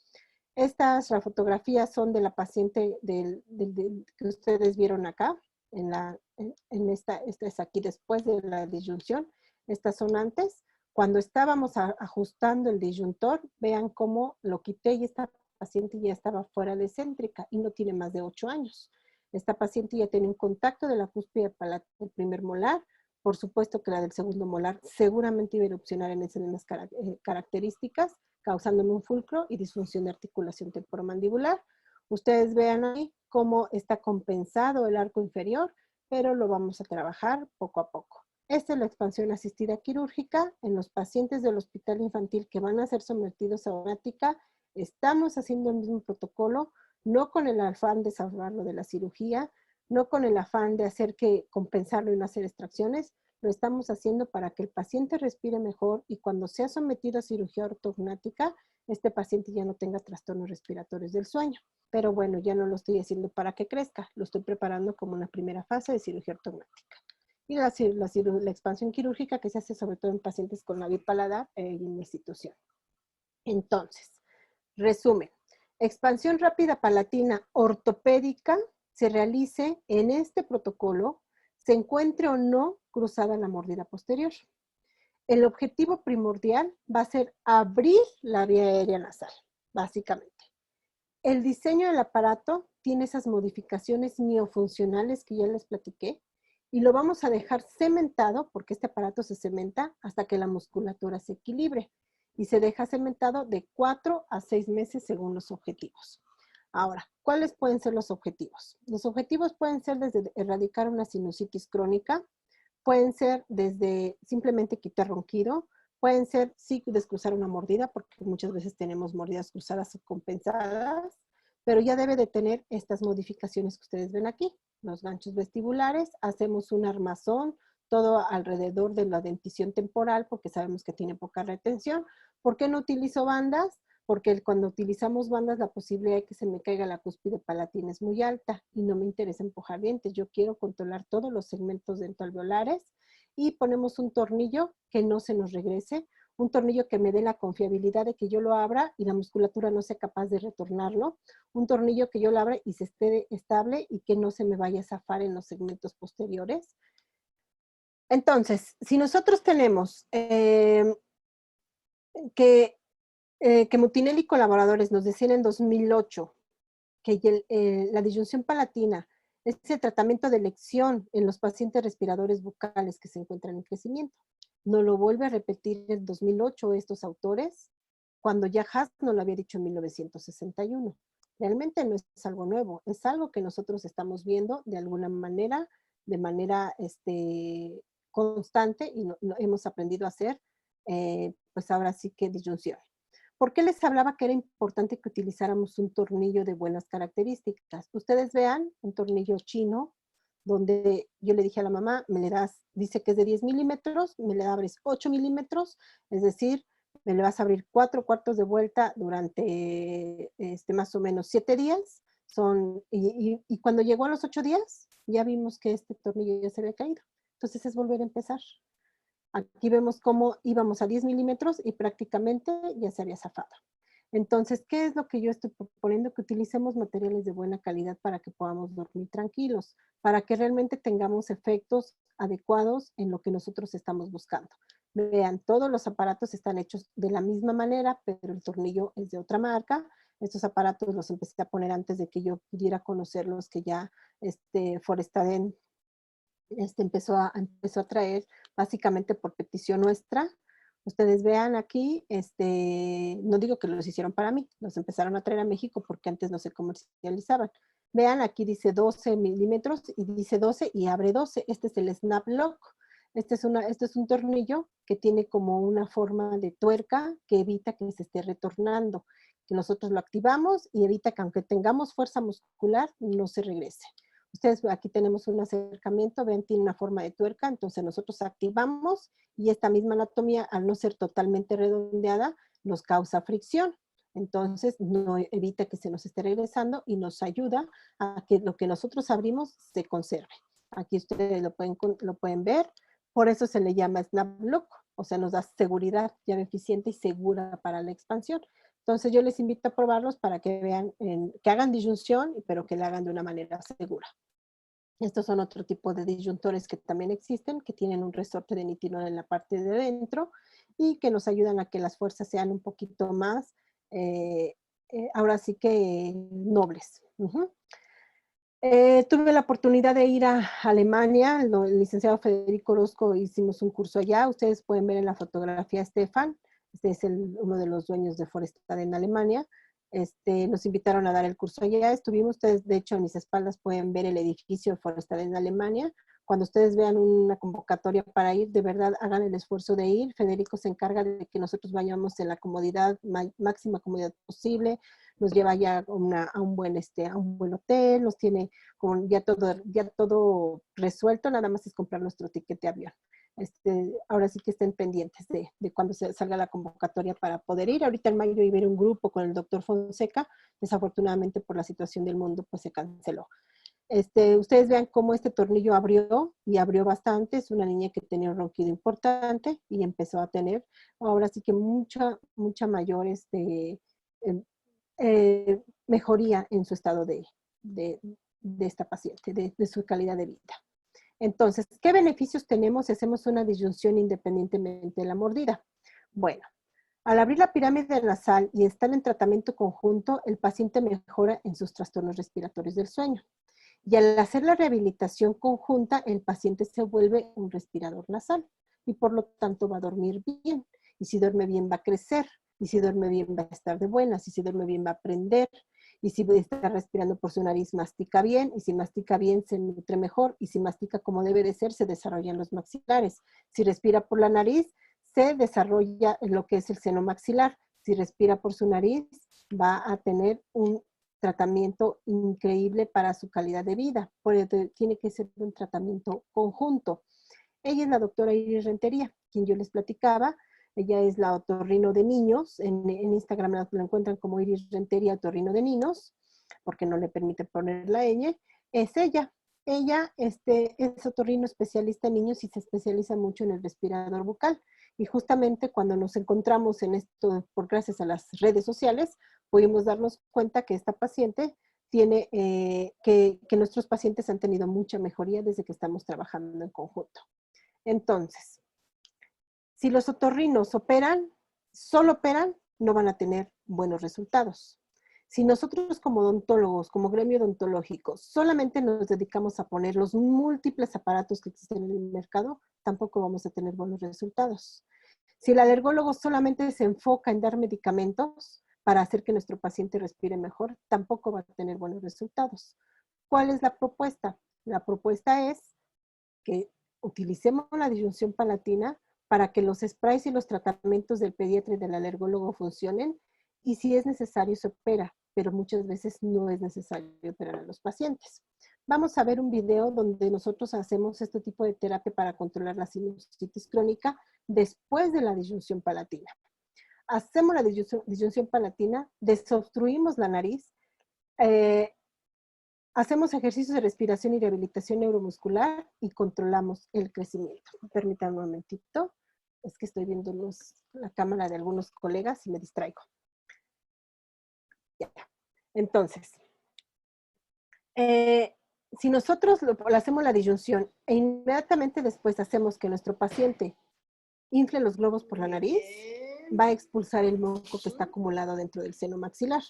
Estas fotografías son de la paciente que ustedes vieron acá, esta es aquí después de la disyunción. Estas son antes. Cuando estábamos ajustando el disyuntor, vean cómo lo quité y esta paciente ya estaba fuera de céntrica y no tiene más de 8 años. Esta paciente ya tiene un contacto de la cúspide palatal del primer molar. Por supuesto que la del segundo molar seguramente iba a erupcionar en esas mismas características, causándome un fulcro y disfunción de articulación temporomandibular. Ustedes vean ahí cómo está compensado el arco inferior, pero lo vamos a trabajar poco a poco. Esta es la expansión asistida quirúrgica en los pacientes del hospital infantil que van a ser sometidos a orgánica. Estamos haciendo el mismo protocolo, no con el afán de salvarlo de la cirugía, no con el afán de hacer que compensarlo y no hacer extracciones, lo estamos haciendo para que el paciente respire mejor y cuando sea sometido a cirugía ortognática, este paciente ya no tenga trastornos respiratorios del sueño. Pero bueno, ya no lo estoy haciendo para que crezca, lo estoy preparando como una primera fase de cirugía ortognática. Y la expansión quirúrgica que se hace sobre todo en pacientes con labio paladar en la institución. Entonces, resumen, expansión rápida palatina ortopédica se realice en este protocolo, se encuentre o no cruzada la mordida posterior. El objetivo primordial va a ser abrir la vía aérea nasal, básicamente. El diseño del aparato tiene esas modificaciones miofuncionales que ya les platiqué y lo vamos a dejar cementado, porque este aparato se cementa hasta que la musculatura se equilibre y se deja cementado de 4 a 6 meses según los objetivos. Ahora, ¿cuáles pueden ser los objetivos? Los objetivos pueden ser desde erradicar una sinusitis crónica, pueden ser desde simplemente quitar ronquido, pueden ser sí descruzar una mordida, porque muchas veces tenemos mordidas cruzadas o compensadas, pero ya debe de tener estas modificaciones que ustedes ven aquí. Los ganchos vestibulares, hacemos un armazón, todo alrededor de la dentición temporal, porque sabemos que tiene poca retención. ¿Por qué no utilizo bandas? Porque cuando utilizamos bandas la posibilidad de que se me caiga la cúspide palatina es muy alta y no me interesa empujar dientes. Yo quiero controlar todos los segmentos dentoalveolares y ponemos un tornillo que no se nos regrese, un tornillo que me dé la confiabilidad de que yo lo abra y la musculatura no sea capaz de retornarlo, un tornillo que yo lo abra y se esté estable y que no se me vaya a zafar en los segmentos posteriores. Entonces, si nosotros tenemos que Mutinelli y colaboradores nos decían en 2008 que la disyunción palatina es el tratamiento de elección en los pacientes respiradores bucales que se encuentran en crecimiento. No lo vuelve a repetir en 2008 estos autores, cuando ya Haas nos lo había dicho en 1961. Realmente no es algo nuevo, es algo que nosotros estamos viendo de alguna manera, de manera constante y hemos aprendido a hacer, pues ahora sí que disyunción. ¿Por qué les hablaba que era importante que utilizáramos un tornillo de buenas características? Ustedes vean un tornillo chino, donde yo le dije a la mamá, me le das, dice que es de 10 milímetros, me le abres 8 milímetros, es decir, me le vas a abrir 4 cuartos de vuelta durante más o menos 7 días. Y cuando llegó a los 8 días, ya vimos que este tornillo ya se había caído. Entonces es volver a empezar. Aquí vemos cómo íbamos a 10 milímetros y prácticamente ya se había zafado. Entonces, ¿qué es lo que yo estoy proponiendo? Que utilicemos materiales de buena calidad para que podamos dormir tranquilos, para que realmente tengamos efectos adecuados en lo que nosotros estamos buscando. Vean, todos los aparatos están hechos de la misma manera, pero el tornillo es de otra marca. Estos aparatos los empecé a poner antes de que yo pudiera conocerlos, que ya Forestaden empezó a traer básicamente por petición nuestra. Ustedes vean aquí, no digo que los hicieron para mí, los empezaron a traer a México porque antes no se comercializaban. Vean, aquí dice 12 milímetros y dice 12 y abre 12. Este es el Snap Lock. Este es un tornillo que tiene como una forma de tuerca que evita que se esté retornando. Que nosotros lo activamos y evita que aunque tengamos fuerza muscular, no se regrese. Ustedes aquí tenemos un acercamiento, ven, tiene una forma de tuerca, entonces nosotros activamos y esta misma anatomía, al no ser totalmente redondeada, nos causa fricción. Entonces no evita que se nos esté regresando y nos ayuda a que lo que nosotros abrimos se conserve. Aquí ustedes lo pueden ver, por eso se le llama Snap Lock, o sea, nos da seguridad, llave eficiente y segura para la expansión. Entonces yo les invito a probarlos para que vean, que hagan disyunción, pero que la hagan de una manera segura. Estos son otro tipo de disyuntores que también existen, que tienen un resorte de nitinol en la parte de dentro y que nos ayudan a que las fuerzas sean un poquito más, ahora sí que nobles. Tuve la oportunidad de ir a Alemania, el licenciado Federico Orozco, hicimos un curso allá, ustedes pueden ver en la fotografía a Stefan, este es uno de los dueños de Forestad en Alemania, nos invitaron a dar el curso allá, estuvimos, ustedes de hecho en mis espaldas pueden ver el edificio de Forestad en Alemania. Cuando ustedes vean una convocatoria para ir, de verdad hagan el esfuerzo de ir. Federico se encarga de que nosotros vayamos en la comodidad, máxima comodidad posible, nos lleva ya a un buen hotel, nos tiene con ya todo resuelto, nada más es comprar nuestro ticket de avión. Ahora sí que estén pendientes de cuando salga la convocatoria para poder ir. Ahorita en mayo iba a ir un grupo con el doctor Fonseca, desafortunadamente por la situación del mundo pues se canceló. Ustedes vean cómo este tornillo abrió y abrió bastante, es una niña que tenía un ronquido importante y empezó a tener ahora sí que mucha mayor mejoría en su estado de esta paciente, de su calidad de vida. Entonces, ¿qué beneficios tenemos si hacemos una disyunción independientemente de la mordida? Bueno, al abrir la pirámide nasal y estar en tratamiento conjunto, el paciente mejora en sus trastornos respiratorios del sueño. Y al hacer la rehabilitación conjunta, el paciente se vuelve un respirador nasal y por lo tanto va a dormir bien. Y si duerme bien va a crecer, y si duerme bien va a estar de buenas, y si duerme bien va a aprender, y si está respirando por su nariz mastica bien, y si mastica bien se nutre mejor, y si mastica como debe de ser se desarrollan los maxilares. Si respira por la nariz se desarrolla lo que es el seno maxilar. Si respira por su nariz va a tener un tratamiento increíble para su calidad de vida. Por eso tiene que ser un tratamiento conjunto. Ella es la doctora Iris Rentería, quien yo les platicaba. Ella es la otorrino de niños. En Instagram la encuentran como Iris Rentería, otorrino de niños, porque no le permite poner la ñ. Es ella. Ella es otorrino especialista en niños y se especializa mucho en el respirador bucal. Y justamente cuando nos encontramos en esto, por gracias a las redes sociales, pudimos darnos cuenta que esta paciente tiene, que nuestros pacientes han tenido mucha mejoría desde que estamos trabajando en conjunto. Entonces, si los otorrinos solo operan, no van a tener buenos resultados. Si nosotros como odontólogos, como gremio odontológico, solamente nos dedicamos a poner los múltiples aparatos que existen en el mercado, tampoco vamos a tener buenos resultados. Si el alergólogo solamente se enfoca en dar medicamentos para hacer que nuestro paciente respire mejor, tampoco va a tener buenos resultados. ¿Cuál es la propuesta? La propuesta es que utilicemos la disyunción palatina para que los sprays y los tratamientos del pediatra y del alergólogo funcionen, y si es necesario se opera, pero muchas veces no es necesario operar a los pacientes. Vamos a ver un video donde nosotros hacemos este tipo de terapia para controlar la sinusitis crónica después de la disyunción palatina. Hacemos la disyunción palatina, desobstruimos la nariz, Hacemos ejercicios de respiración y rehabilitación neuromuscular y controlamos el crecimiento. Permítanme un momentito. Es que estoy viendo la cámara de algunos colegas y me distraigo. Ya. Entonces, si nosotros hacemos la disyunción e inmediatamente después hacemos que nuestro paciente infle los globos por la nariz, va a expulsar el moco que está acumulado dentro del seno maxilar.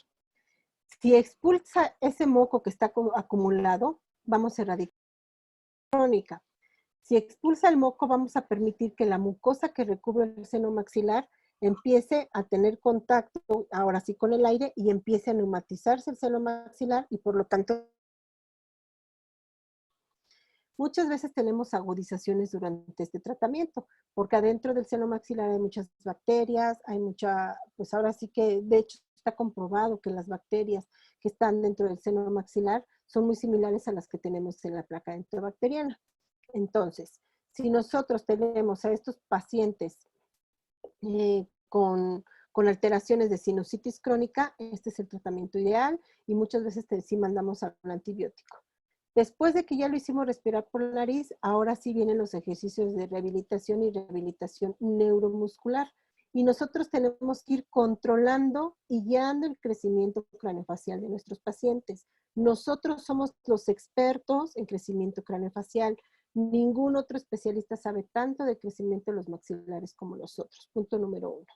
Si expulsa ese moco que está acumulado, vamos a erradicar la crónica. Si expulsa el moco, vamos a permitir que la mucosa que recubre el seno maxilar empiece a tener contacto, ahora sí, con el aire y empiece a neumatizarse el seno maxilar y por lo tanto muchas veces tenemos agudizaciones durante este tratamiento, porque adentro del seno maxilar hay muchas bacterias, hay pues ahora sí que de hecho está comprobado que las bacterias que están dentro del seno maxilar son muy similares a las que tenemos en la placa enterobacteriana. Entonces, si nosotros tenemos a estos pacientes con alteraciones de sinusitis crónica, este es el tratamiento ideal y muchas veces sí mandamos a un antibiótico. Después de que ya lo hicimos respirar por la nariz, ahora sí vienen los ejercicios de rehabilitación y rehabilitación neuromuscular. Y nosotros tenemos que ir controlando y guiando el crecimiento craneofacial de nuestros pacientes. Nosotros somos los expertos en crecimiento craneofacial. Ningún otro especialista sabe tanto de crecimiento de los maxilares como nosotros. Punto número 1.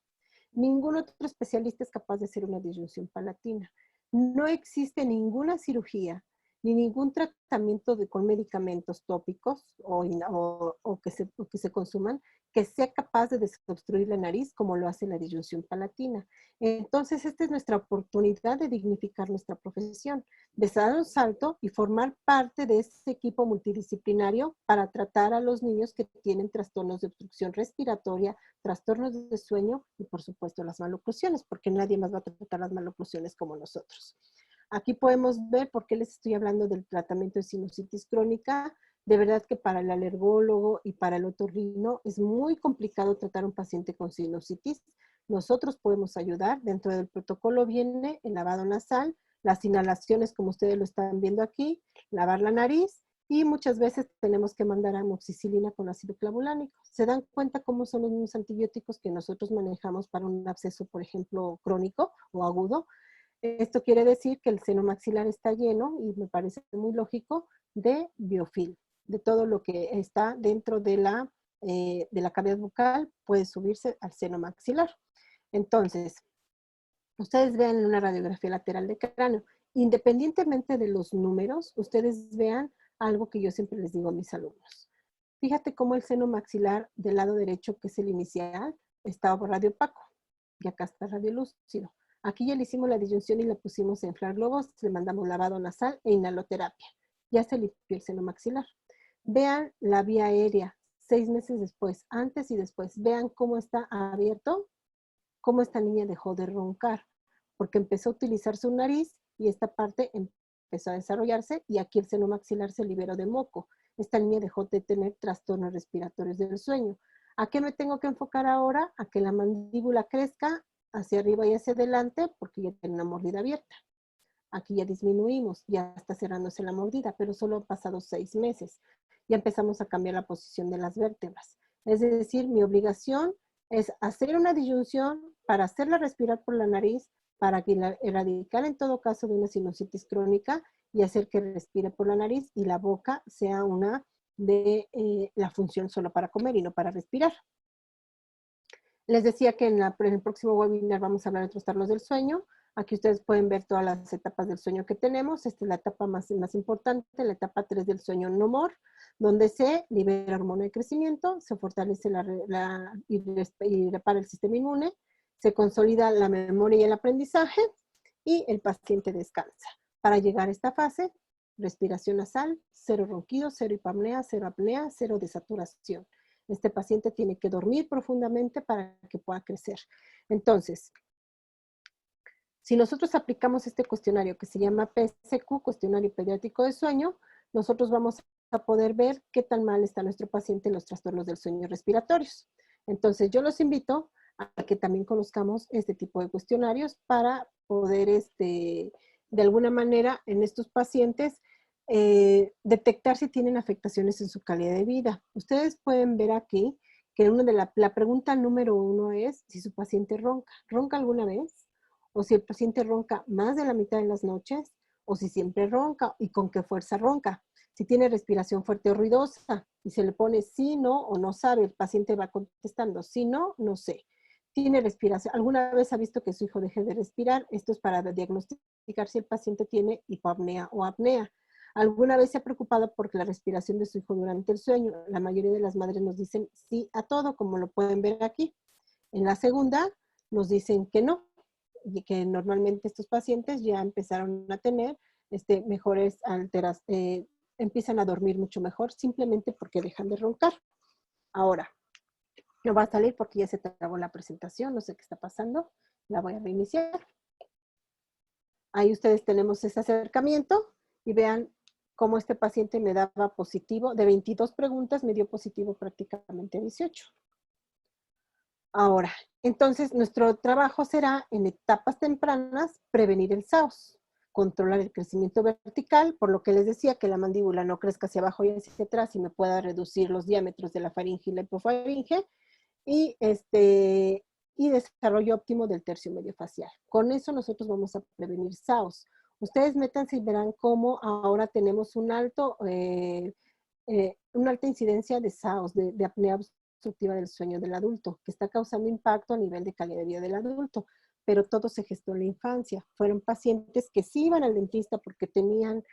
Ningún otro especialista es capaz de hacer una disyunción palatina. No existe ninguna cirugía ni ningún tratamiento con medicamentos tópicos o que se consuman que sea capaz de desobstruir la nariz como lo hace la disyunción palatina. Entonces, esta es nuestra oportunidad de dignificar nuestra profesión, de dar un salto y formar parte de este equipo multidisciplinario para tratar a los niños que tienen trastornos de obstrucción respiratoria, trastornos de sueño y, por supuesto, las maloclusiones, porque nadie más va a tratar las maloclusiones como nosotros. Aquí podemos ver por qué les estoy hablando del tratamiento de sinusitis crónica. De verdad que para el alergólogo y para el otorrino es muy complicado tratar a un paciente con sinusitis. Nosotros podemos ayudar. Dentro del protocolo viene el lavado nasal, las inhalaciones como ustedes lo están viendo aquí, lavar la nariz y muchas veces tenemos que mandar amoxicilina con ácido clavulánico. ¿Se dan cuenta cómo son los mismos antibióticos que nosotros manejamos para un absceso, por ejemplo, crónico o agudo? Esto quiere decir que el seno maxilar está lleno, y me parece muy lógico, de biofilm, de todo lo que está dentro de la cavidad bucal puede subirse al seno maxilar. Entonces, ustedes vean en una radiografía lateral de cráneo, independientemente de los números, ustedes vean algo que yo siempre les digo a mis alumnos. Fíjate cómo el seno maxilar del lado derecho, que es el inicial, está radiopaco y acá está radiolúcido. Aquí ya le hicimos la disyunción y la pusimos a inflar globos, le mandamos lavado nasal e inhaloterapia. Ya se limpió el seno maxilar. Vean la vía aérea 6 meses después, antes y después. Vean cómo está abierto, cómo esta niña dejó de roncar, porque empezó a utilizar su nariz y esta parte empezó a desarrollarse y aquí el seno maxilar se liberó de moco. Esta niña dejó de tener trastornos respiratorios del sueño. ¿A qué me tengo que enfocar ahora? A que la mandíbula crezca hacia arriba y hacia adelante porque ya tiene una mordida abierta. Aquí ya disminuimos, ya está cerrándose la mordida, pero solo han pasado 6 meses. Ya empezamos a cambiar la posición de las vértebras. Es decir, mi obligación es hacer una disyunción para hacerla respirar por la nariz, para erradicar en todo caso de una sinusitis crónica y hacer que respire por la nariz y la boca sea una de la función solo para comer y no para respirar. Les decía que en el próximo webinar vamos a hablar de trastornos del sueño. Aquí ustedes pueden ver todas las etapas del sueño que tenemos. Esta es la etapa más importante, la etapa 3 del sueño no more, donde se libera hormona de crecimiento, se fortalece y repara el sistema inmune, se consolida la memoria y el aprendizaje y el paciente descansa. Para llegar a esta fase, respiración nasal, cero ronquidos, cero hipapnea, cero apnea, cero desaturación. Este paciente tiene que dormir profundamente para que pueda crecer. Entonces, si nosotros aplicamos este cuestionario que se llama PSQ, Cuestionario Pediátrico de Sueño, nosotros vamos a poder ver qué tan mal está nuestro paciente en los trastornos del sueño respiratorios. Entonces, yo los invito a que también conozcamos este tipo de cuestionarios para poder, de alguna manera, en estos pacientes, detectar si tienen afectaciones en su calidad de vida. Ustedes pueden ver aquí que una de la pregunta número 1 es si su paciente ronca. ¿Ronca alguna vez? O si el paciente ronca más de la mitad de las noches, o si siempre ronca y con qué fuerza ronca. Si tiene respiración fuerte o ruidosa y se le pone sí, no o no sabe, el paciente va contestando sí, no, no sé. Tiene respiración. ¿Alguna vez ha visto que su hijo deje de respirar? Esto es para diagnosticar si el paciente tiene hipoapnea o apnea. ¿Alguna vez se ha preocupado por la respiración de su hijo durante el sueño? La mayoría de las madres nos dicen sí a todo, como lo pueden ver aquí. En la segunda nos dicen que no, y que normalmente estos pacientes ya empezaron a tener mejores alteraciones, empiezan a dormir mucho mejor simplemente porque dejan de roncar. Ahora, no va a salir porque ya se trabó la presentación, no sé qué está pasando, la voy a reiniciar. Ahí ustedes tenemos ese acercamiento y vean cómo este paciente me daba positivo, de 22 preguntas me dio positivo prácticamente 18. Ahora, entonces nuestro trabajo será en etapas tempranas prevenir el SAOS, controlar el crecimiento vertical, por lo que les decía que la mandíbula no crezca hacia abajo y hacia atrás y me pueda reducir los diámetros de la faringe y la hipofaringe, y, y desarrollo óptimo del tercio medio facial. Con eso nosotros vamos a prevenir SAOS. Ustedes métanse y verán cómo ahora tenemos una alta incidencia de SAOS, de apnea obstructiva del sueño del adulto, que está causando impacto a nivel de calidad de vida del adulto, pero todo se gestó en la infancia. Fueron pacientes que sí iban al dentista porque tenían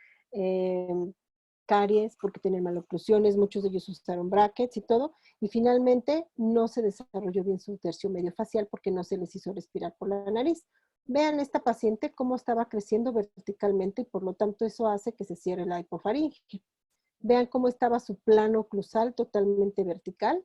caries, porque tenían maloclusiones, muchos de ellos usaron brackets y todo, y finalmente no se desarrolló bien su tercio medio facial porque no se les hizo respirar por la nariz. Vean esta paciente cómo estaba creciendo verticalmente y por lo tanto eso hace que se cierre la hipofaringe. Vean cómo estaba su plano oclusal totalmente vertical.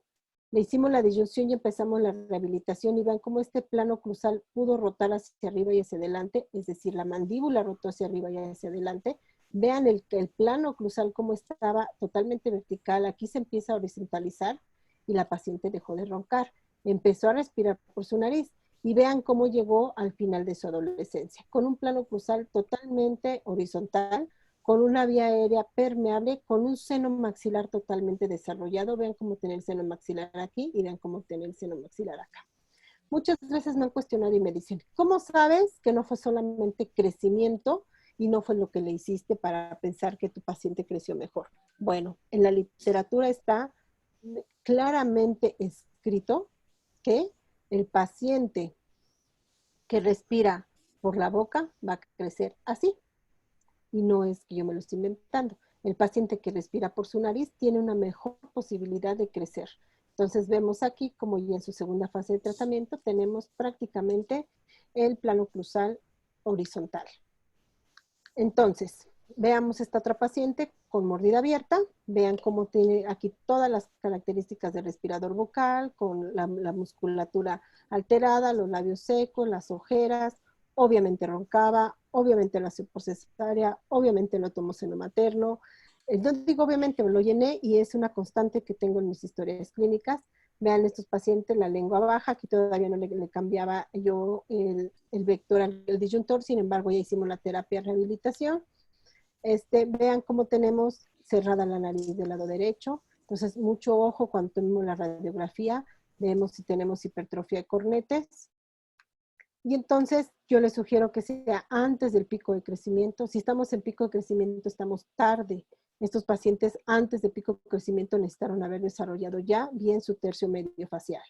Le hicimos la disyunción y empezamos la rehabilitación y vean cómo este plano oclusal pudo rotar hacia arriba y hacia adelante, es decir, la mandíbula rotó hacia arriba y hacia adelante. Vean el plano oclusal cómo estaba totalmente vertical. Aquí se empieza a horizontalizar y la paciente dejó de roncar. Empezó a respirar por su nariz y vean cómo llegó al final de su adolescencia, con un plano oclusal totalmente horizontal, con una vía aérea permeable, con un seno maxilar totalmente desarrollado. Vean cómo tiene el seno maxilar aquí y vean cómo tiene el seno maxilar acá. Muchas veces me han cuestionado y me dicen, ¿cómo sabes que no fue solamente crecimiento y no fue lo que le hiciste para pensar que tu paciente creció mejor? Bueno, en la literatura está claramente escrito que el paciente que respira por la boca va a crecer así. Y no es que yo me lo esté inventando. El paciente que respira por su nariz tiene una mejor posibilidad de crecer. Entonces vemos aquí como ya en su segunda fase de tratamiento tenemos prácticamente el plano oclusal horizontal. Entonces, veamos esta otra paciente con mordida abierta. Vean cómo tiene aquí todas las características del respirador bucal, con la musculatura alterada, los labios secos, las ojeras. Obviamente roncaba, obviamente la por cesárea, obviamente no tomó seno materno. Yo digo, obviamente me lo llené y es una constante que tengo en mis historias clínicas. Vean estos pacientes, la lengua baja, aquí todavía no le cambiaba yo el vector al disyuntor, sin embargo ya hicimos la terapia de rehabilitación. Vean cómo tenemos cerrada la nariz del lado derecho, entonces mucho ojo cuando tenemos la radiografía, vemos si tenemos hipertrofia de cornetes, y entonces yo les sugiero que sea antes del pico de crecimiento. Si estamos en pico de crecimiento, estamos tarde. Estos pacientes antes de pico de crecimiento necesitaron haber desarrollado ya bien su tercio medio facial.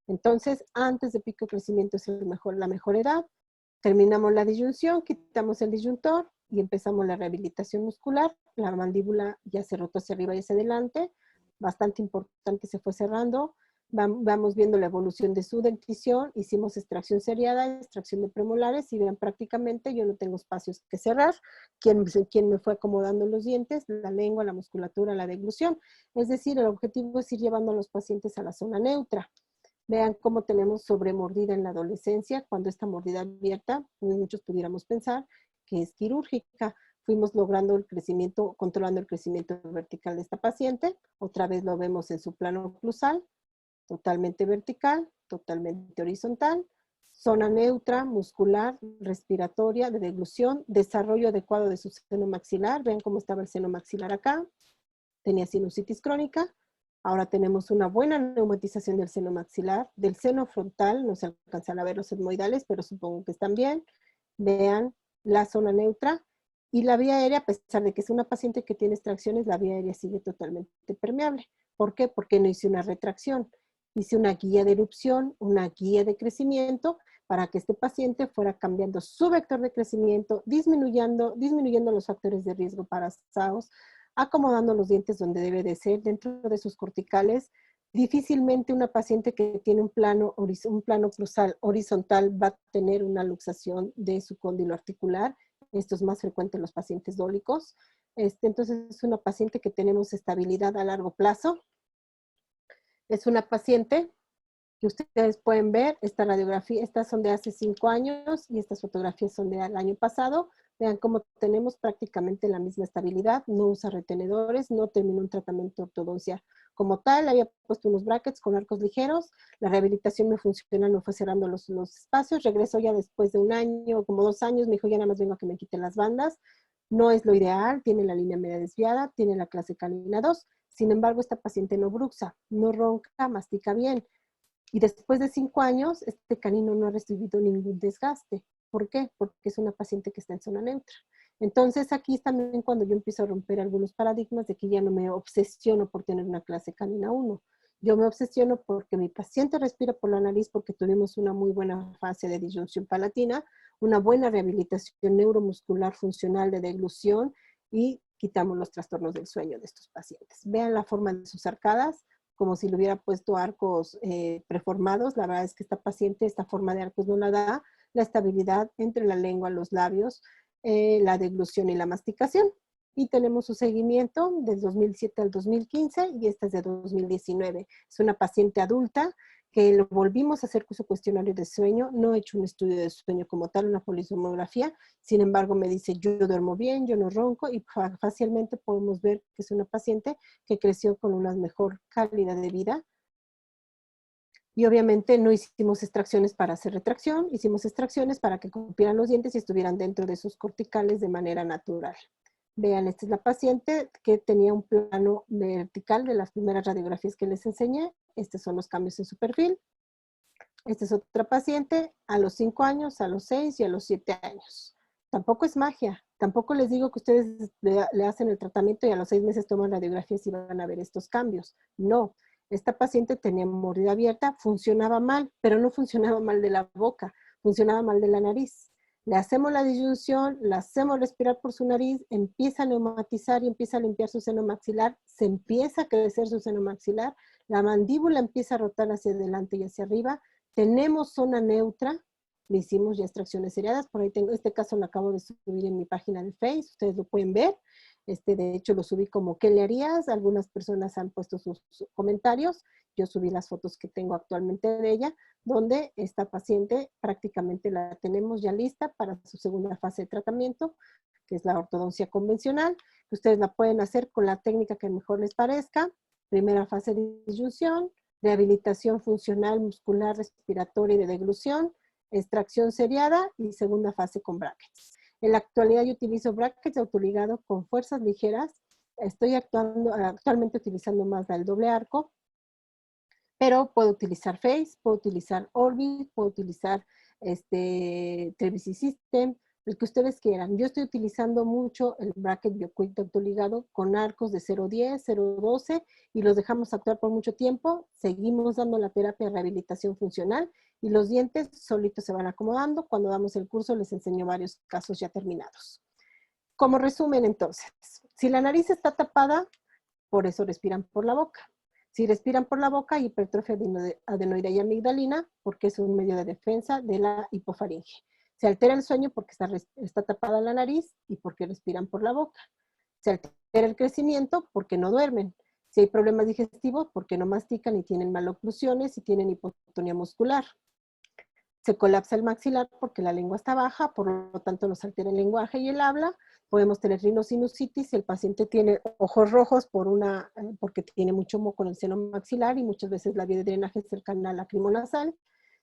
Entonces, antes de pico de crecimiento es la mejor edad. Terminamos la disyunción, quitamos el disyuntor y empezamos la rehabilitación muscular. La mandíbula ya se rotó hacia arriba y hacia adelante. Bastante importante, se fue cerrando. Vamos viendo la evolución de su dentición, hicimos extracción seriada, extracción de premolares y vean prácticamente yo no tengo espacios que cerrar. ¿Quién me fue acomodando los dientes? La lengua, la musculatura, la deglución. Es decir, el objetivo es ir llevando a los pacientes a la zona neutra. Vean cómo tenemos sobremordida en la adolescencia, cuando esta mordida abierta, muchos pudiéramos pensar que es quirúrgica. Fuimos logrando el crecimiento, controlando el crecimiento vertical de esta paciente. Otra vez lo vemos en su plano oclusal, totalmente vertical, totalmente horizontal. zona neutra, muscular, respiratoria, de deglución, desarrollo adecuado de su seno maxilar. Vean cómo estaba el seno maxilar acá. Tenía sinusitis crónica. Ahora tenemos una buena neumatización del seno maxilar, del seno frontal. No se alcanzan a ver los etmoidales, pero supongo que están bien. Vean la zona neutra. Y la vía aérea, a pesar de que es una paciente que tiene extracciones, la vía aérea sigue totalmente permeable. ¿Por qué? Porque no hice una retracción. Hice una guía de erupción, una guía de crecimiento, para que este paciente fuera cambiando su vector de crecimiento, disminuyendo los factores de riesgo para SAOS, acomodando los dientes donde debe de ser, dentro de sus corticales. Difícilmente una paciente que tiene un plano cruzal horizontal va a tener una luxación de su cóndilo articular. Esto es más frecuente en los pacientes dólicos. Entonces es una paciente que tenemos estabilidad a largo plazo. Es una paciente que ustedes pueden ver, esta radiografía, estas son de hace 5 años y estas fotografías son del año pasado. Vean cómo tenemos prácticamente la misma estabilidad, no usa retenedores, no terminó un tratamiento de ortodoncia como tal, había puesto unos brackets con arcos ligeros, la rehabilitación me funcionó, me fue cerrando los espacios, regresó ya después de 1 año, como 2 años, me dijo ya nada más vengo a que me quiten las bandas, no es lo ideal, tiene la línea media desviada, tiene la clase canina 2, sin embargo esta paciente no bruxa, no ronca, mastica bien, y después de 5 años, este canino no ha recibido ningún desgaste. ¿Por qué? Porque es una paciente que está en zona neutra. Entonces aquí es también cuando yo empiezo a romper algunos paradigmas de que ya no me obsesiono por tener una clase canina 1. Yo me obsesiono porque mi paciente respira por la nariz porque tuvimos una muy buena fase de disyunción palatina, una buena rehabilitación neuromuscular funcional de deglución y quitamos los trastornos del sueño de estos pacientes. Vean la forma de sus arcadas, como si le hubiera puesto arcos preformados. La verdad es que esta paciente, esta forma de arcos no la da, la estabilidad entre la lengua, los labios, la deglución y la masticación. Y tenemos su seguimiento del 2007 al 2015 y esta es de 2019. Es una paciente adulta que lo volvimos a hacer con su cuestionario de sueño. No he hecho un estudio de sueño como tal, una polisomnografía. Sin embargo, me dice, yo duermo bien, yo no ronco y fácilmente podemos ver que es una paciente que creció con una mejor calidad de vida. Y obviamente no hicimos extracciones para hacer retracción, hicimos extracciones para que cupieran los dientes y estuvieran dentro de sus corticales de manera natural. Vean, esta es la paciente que tenía un plano vertical de las primeras radiografías que les enseñé. Estos son los cambios en su perfil. Esta es otra paciente a los 5 años, a los 6 y a los 7 años. Tampoco es magia. Tampoco les digo que ustedes le hacen el tratamiento y a los 6 meses toman radiografías y van a ver estos cambios. No. Esta paciente tenía mordida abierta, funcionaba mal, pero no funcionaba mal de la boca, funcionaba mal de la nariz. Le hacemos la disyunción, la hacemos respirar por su nariz, empieza a neumatizar y empieza a limpiar su seno maxilar, se empieza a crecer su seno maxilar, la mandíbula empieza a rotar hacia adelante y hacia arriba, tenemos zona neutra, le hicimos ya extracciones seriadas, por ahí tengo, este caso lo acabo de subir en mi página de Facebook, ustedes lo pueden ver, de hecho lo subí como ¿qué le harías? Algunas personas han puesto sus comentarios, yo subí las fotos que tengo actualmente de ella, donde esta paciente prácticamente la tenemos ya lista para su segunda fase de tratamiento, que es la ortodoncia convencional, que ustedes la pueden hacer con la técnica que mejor les parezca, primera fase de disyunción, rehabilitación funcional, muscular, respiratoria y de deglución, extracción seriada y segunda fase con brackets. En la actualidad yo utilizo brackets autoligado con fuerzas ligeras. Estoy actualmente utilizando más el doble arco, pero puedo utilizar Face, puedo utilizar Orbit, puedo utilizar Trevisi System, el que ustedes quieran. Yo estoy utilizando mucho el bracket BioQuick de autoligado con arcos de 0.10, 0.12 y los dejamos actuar por mucho tiempo. Seguimos dando la terapia de rehabilitación funcional y los dientes solitos se van acomodando. Cuando damos el curso les enseño varios casos ya terminados. Como resumen entonces, si la nariz está tapada, por eso respiran por la boca. Si respiran por la boca, hipertrofia adenoidea y amigdalina, porque es un medio de defensa de la hipofaringe. Se altera el sueño porque está tapada la nariz y porque respiran por la boca. Se altera el crecimiento porque no duermen. Si hay problemas digestivos, porque no mastican y tienen maloclusiones y tienen hipotonía muscular. Se colapsa el maxilar porque la lengua está baja, por lo tanto nos altera el lenguaje y el habla. Podemos tener rinosinusitis si el paciente tiene ojos rojos porque tiene mucho moco en el seno maxilar y muchas veces la vía de drenaje es cercana al lacrimonasal.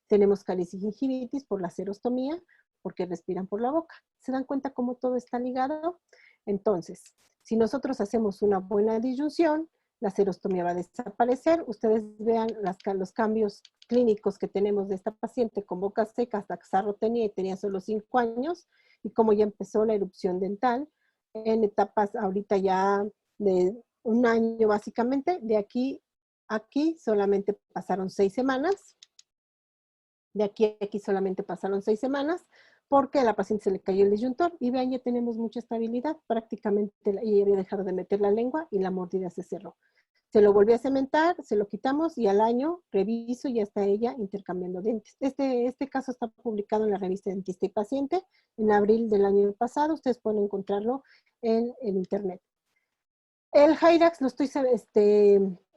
Tenemos caries y gingivitis por la serostomía, porque respiran por la boca. ¿Se dan cuenta cómo todo está ligado? Entonces, si nosotros hacemos una buena disyunción, la serostomía va a desaparecer. Ustedes vean los cambios clínicos que tenemos de esta paciente con boca seca, hasta Xarro tenía y tenía solo 5 años, y cómo ya empezó la erupción dental en etapas ahorita ya de 1 año básicamente. De aquí a aquí solamente pasaron 6 semanas. De aquí a aquí solamente pasaron 6 semanas porque a la paciente se le cayó el disyuntor y vean, ya tenemos mucha estabilidad. Prácticamente ella había dejado de meter la lengua y la mordida se cerró. Se lo volvió a cementar, se lo quitamos y al año reviso y ya está ella intercambiando dientes. Este caso está publicado en la revista Dentista y Paciente en abril del año pasado. Ustedes pueden encontrarlo en internet. El Hyrax lo estoy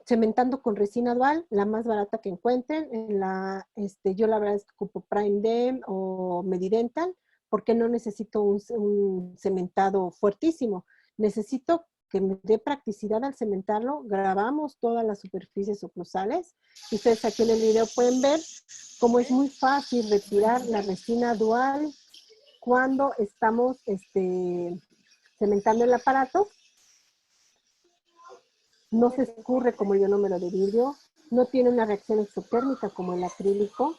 cementando con resina dual, la más barata que encuentren. Yo la verdad es que ocupo Prime Dem o Medidental, porque no necesito un cementado fuertísimo. Necesito que me dé practicidad al cementarlo. Grabamos todas las superficies oclusales. Ustedes aquí en el video pueden ver cómo es muy fácil retirar la resina dual cuando estamos cementando el aparato. No se escurre como el ionómero de vidrio, no tiene una reacción exotérmica como el acrílico,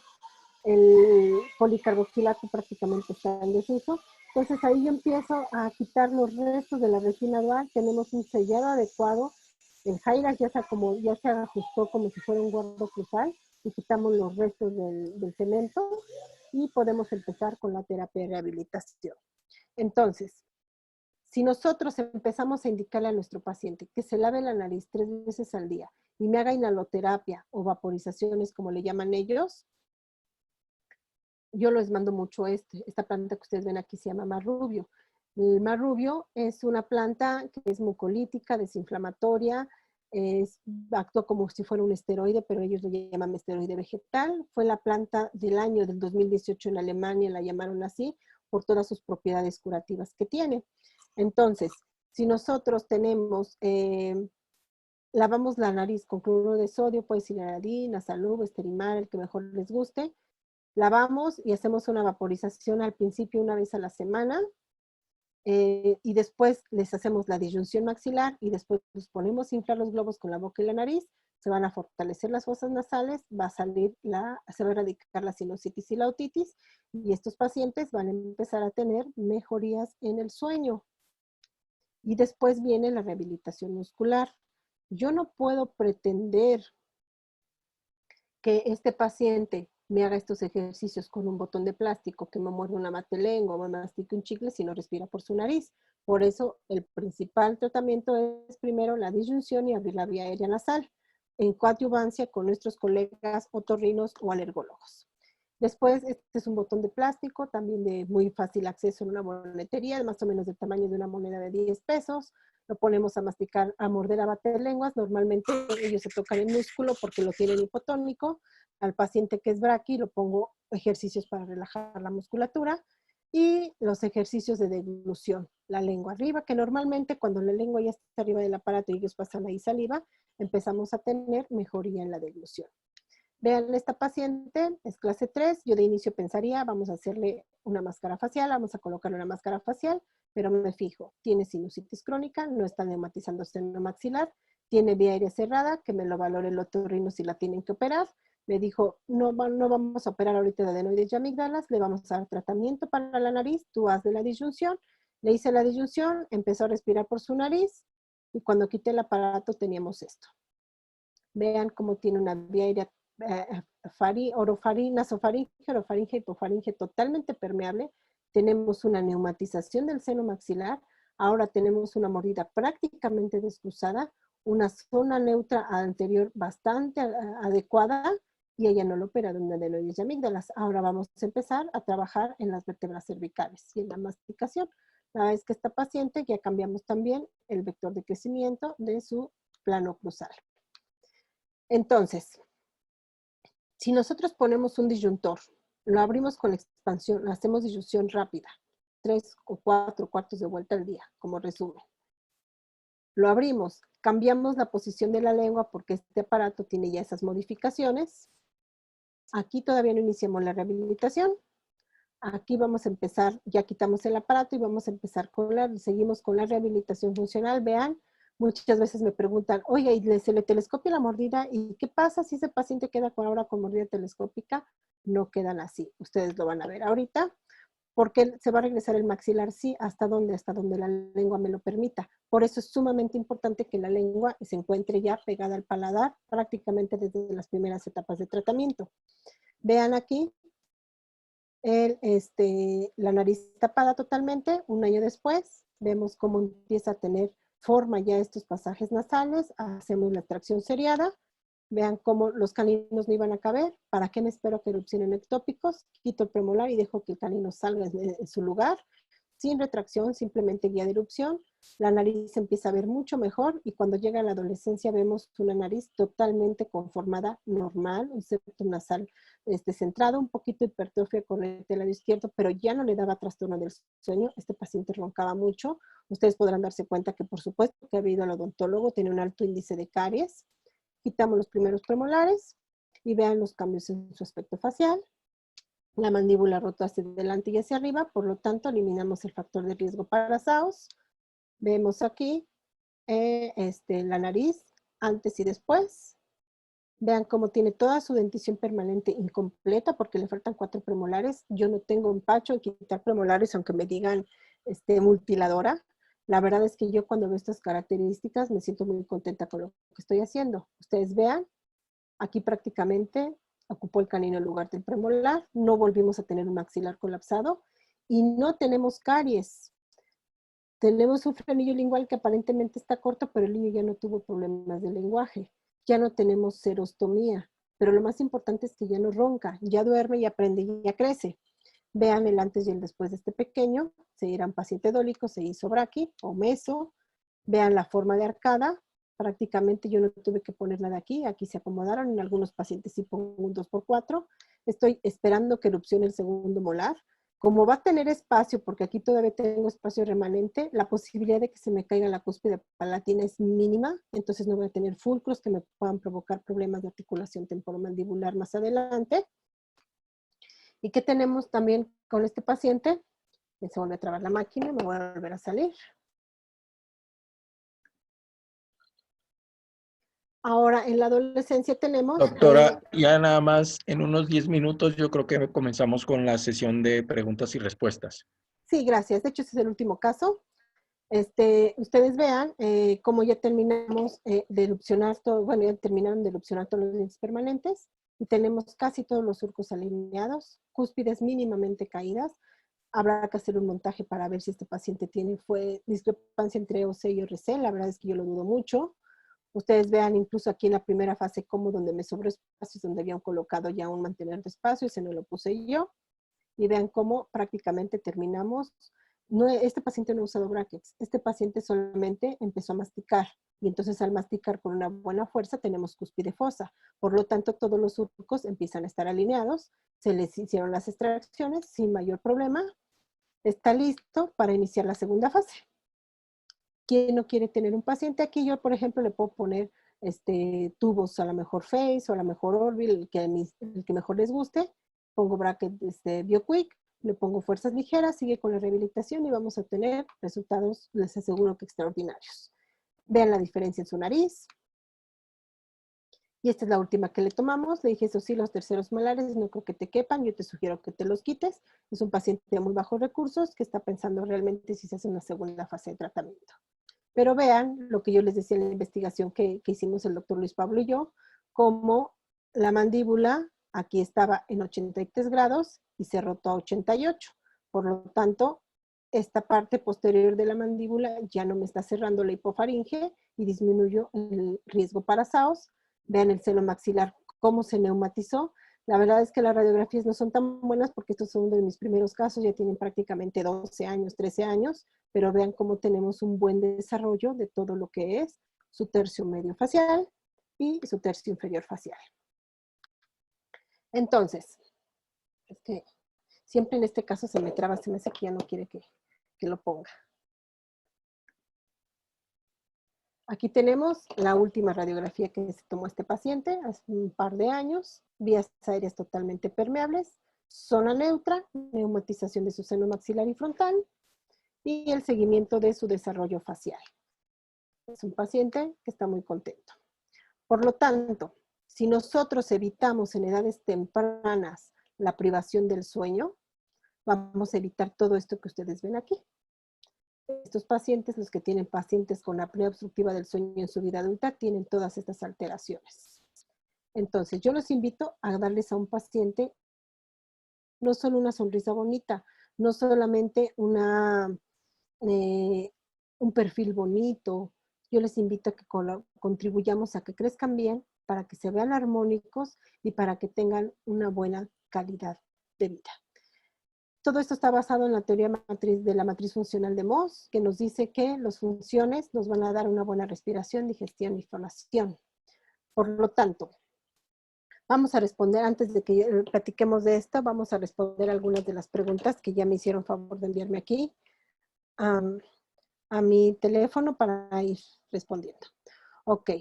el policarboxilato prácticamente está en desuso. Entonces ahí yo empiezo a quitar los restos de la resina dual, tenemos un sellado adecuado, el Hyrax ya se ajustó como si fuera un guardo cruzal y quitamos los restos del cemento y podemos empezar con la terapia de rehabilitación. Entonces, si nosotros empezamos a indicarle a nuestro paciente que se lave la nariz 3 veces al día y me haga inhaloterapia o vaporizaciones, como le llaman ellos, yo les mando mucho esta planta que ustedes ven aquí se llama marrubio. El marrubio es una planta que es mucolítica, desinflamatoria, actúa como si fuera un esteroide, pero ellos le llaman esteroide vegetal. Fue la planta del año del 2018 en Alemania, la llamaron así, por todas sus propiedades curativas que tiene. Entonces, si nosotros lavamos la nariz con cloruro de sodio, puede ser Naradin, Asalub, Esterimar, el que mejor les guste, lavamos y hacemos una vaporización al principio 1 vez a la semana, y después les hacemos la disyunción maxilar y después los ponemos a inflar los globos con la boca y la nariz, se van a fortalecer las fosas nasales, se va a erradicar la sinusitis y la otitis, y estos pacientes van a empezar a tener mejorías en el sueño. Y después viene la rehabilitación muscular. Yo no puedo pretender que este paciente me haga estos ejercicios con un botón de plástico, que me muerde una matelengua o me mastique un chicle si no respira por su nariz. Por eso el principal tratamiento es primero la disyunción y abrir la vía aérea nasal, en coadyuvancia con nuestros colegas otorrinos o alergólogos. Después, este es un botón de plástico, también de muy fácil acceso en una boletería, más o menos del tamaño de una moneda de 10 pesos. Lo ponemos a masticar, a morder a bater lenguas. Normalmente ellos se tocan el músculo porque lo tienen hipotónico. Al paciente que es braqui lo pongo ejercicios para relajar la musculatura y los ejercicios de deglución. La lengua arriba, que normalmente cuando la lengua ya está arriba del aparato y ellos pasan ahí saliva, empezamos a tener mejoría en la deglución. Vean, esta paciente es clase 3, yo de inicio pensaría, vamos a hacerle una máscara facial, vamos a colocarle una máscara facial, pero me fijo, tiene sinusitis crónica, no está neumatizando seno maxilar, tiene vía aérea cerrada, que me lo valore el otorrino si la tienen que operar. Me dijo, no vamos a operar ahorita de adenoides y amígdalas, le vamos a dar tratamiento para la nariz, tú haz de la disyunción. Le hice la disyunción, empezó a respirar por su nariz, y cuando quité el aparato teníamos esto. Vean cómo tiene una vía aérea nasofaringe, orofaringe, hipofaringe totalmente permeable. Tenemos una neumatización del seno maxilar. Ahora tenemos una mordida prácticamente descruzada, una zona neutra anterior bastante adecuada, y ella no lo opera de adenoides y amígdalas. Ahora vamos a empezar a trabajar en las vértebras cervicales y en la masticación. La verdad es que esta paciente ya cambiamos también el vector de crecimiento de su plano cruzal. Entonces, si nosotros ponemos un disyuntor, lo abrimos con expansión, hacemos disyunción rápida, 3 o 4 cuartos de vuelta al día, como resumen. Lo abrimos, cambiamos la posición de la lengua porque este aparato tiene ya esas modificaciones. Aquí todavía no iniciamos la rehabilitación. Aquí vamos a empezar, ya quitamos el aparato y vamos a empezar seguimos con la rehabilitación funcional. Vean, muchas veces me preguntan, oye, ¿y se le telescopia la mordida? ¿Y qué pasa si ese paciente queda ahora con mordida telescópica? No quedan así. Ustedes lo van a ver ahorita. Porque se va a regresar el maxilar, sí, hasta donde la lengua me lo permita. Por eso es sumamente importante que la lengua se encuentre ya pegada al paladar prácticamente desde las primeras etapas de tratamiento. Vean aquí, la nariz tapada totalmente, un año después, vemos cómo empieza a tener forma ya estos pasajes nasales, hacemos la extracción seriada, vean cómo los caninos no iban a caber, ¿para qué me espero que erupcionen ectópicos? Quito el premolar y dejo que el canino salga en su lugar, sin retracción, simplemente guía de erupción. La nariz empieza a ver mucho mejor y cuando llega a la adolescencia vemos una nariz totalmente conformada, normal, un septum nasal centrado, un poquito hipertrofia corriente del lado izquierdo, pero ya no le daba trastorno del sueño. Este paciente roncaba mucho. Ustedes podrán darse cuenta que por supuesto que había ido al odontólogo, tenía un alto índice de caries. Quitamos los primeros premolares y vean los cambios en su aspecto facial. La mandíbula rota hacia adelante y hacia arriba, por lo tanto eliminamos el factor de riesgo para SAOS. Vemos aquí la nariz antes y después. Vean cómo tiene toda su dentición permanente incompleta porque le faltan 4 premolares. Yo no tengo empacho en quitar premolares aunque me digan mutiladora. La verdad es que yo cuando veo estas características me siento muy contenta con lo que estoy haciendo. Ustedes vean, aquí prácticamente ocupó el canino en lugar del premolar, no volvimos a tener un maxilar colapsado y no tenemos caries. Tenemos un frenillo lingual que aparentemente está corto, pero el niño ya no tuvo problemas de lenguaje. Ya no tenemos serostomía, pero lo más importante es que ya no ronca, ya duerme y aprende y ya crece. Vean el antes y el después de este pequeño, se era un paciente dólico, se hizo braqui o meso. Vean la forma de arcada, prácticamente yo no tuve que ponerla de aquí, aquí se acomodaron, en algunos pacientes sí pongo un 2x4. Estoy esperando que erupcione el segundo molar. Como va a tener espacio, porque aquí todavía tengo espacio remanente, la posibilidad de que se me caiga la cúspide palatina es mínima, entonces no voy a tener fulcros que me puedan provocar problemas de articulación temporomandibular más adelante. ¿Y qué tenemos también con este paciente? Se vuelve a trabar la máquina, me voy a volver a salir. Ahora, en la adolescencia tenemos... Doctora, ya nada más en unos 10 minutos yo creo que comenzamos con la sesión de preguntas y respuestas. Sí, gracias. De hecho, ese es el último caso. Ustedes vean cómo ya terminamos de erupcionar todo, bueno, ya terminaron de erupcionar todos los dientes permanentes y tenemos casi todos los surcos alineados, cúspides mínimamente caídas. Habrá que hacer un montaje para ver si este paciente fue discrepancia entre OC y RC. La verdad es que yo lo dudo mucho. Ustedes vean incluso aquí en la primera fase como donde me sobró espacios, donde habían colocado ya un mantener de espacio, ese no lo puse yo. Y vean cómo prácticamente terminamos. No, este paciente no ha usado brackets, este paciente solamente empezó a masticar y entonces al masticar con una buena fuerza tenemos cúspide fosa. Por lo tanto, todos los surcos empiezan a estar alineados, se les hicieron las extracciones sin mayor problema. Está listo para iniciar la segunda fase. ¿Quién no quiere tener un paciente? Aquí yo, por ejemplo, le puedo poner tubos a la mejor Face o a la mejor Orbi, el que mejor les guste. Pongo bracket BioQuick, le pongo fuerzas ligeras, sigue con la rehabilitación y vamos a obtener resultados, les aseguro que extraordinarios. Vean la diferencia en su nariz. Y esta es la última que le tomamos. Le dije, eso sí, los terceros molares no creo que te quepan, yo te sugiero que te los quites. Es un paciente de muy bajos recursos que está pensando realmente si se hace una segunda fase de tratamiento. Pero vean lo que yo les decía en la investigación que hicimos el doctor Luis Pablo y yo, como la mandíbula aquí estaba en 83 grados y se rotó a 88. Por lo tanto, esta parte posterior de la mandíbula ya no me está cerrando la hipofaringe y disminuyó el riesgo para SAOS. Vean el seno maxilar, cómo se neumatizó. La verdad es que las radiografías no son tan buenas porque estos son de mis primeros casos, ya tienen prácticamente 12 años, 13 años, pero vean cómo tenemos un buen desarrollo de todo lo que es su tercio medio facial y su tercio inferior facial. Entonces, siempre en este caso se me traba, se me hace que ya no quiere que lo ponga. Aquí tenemos la última radiografía que se tomó este paciente hace un par de años, vías aéreas totalmente permeables, zona neutra, neumatización de su seno maxilar y frontal y el seguimiento de su desarrollo facial. Es un paciente que está muy contento. Por lo tanto, si nosotros evitamos en edades tempranas la privación del sueño, vamos a evitar todo esto que ustedes ven aquí. Estos pacientes, los que tienen pacientes con apnea obstructiva del sueño en su vida adulta, tienen todas estas alteraciones. Entonces, yo los invito a darles a un paciente no solo una sonrisa bonita, no solamente un perfil bonito. Yo les invito a que contribuyamos a que crezcan bien, para que se vean armónicos y para que tengan una buena calidad de vida. Todo esto está basado en la teoría de la matriz funcional de Mohs, que nos dice que las funciones nos van a dar una buena respiración, digestión y fonación. Por lo tanto, vamos a responder, antes de que platiquemos de esto, vamos a responder algunas de las preguntas que ya me hicieron favor de enviarme aquí a mi teléfono para ir respondiendo. Ok.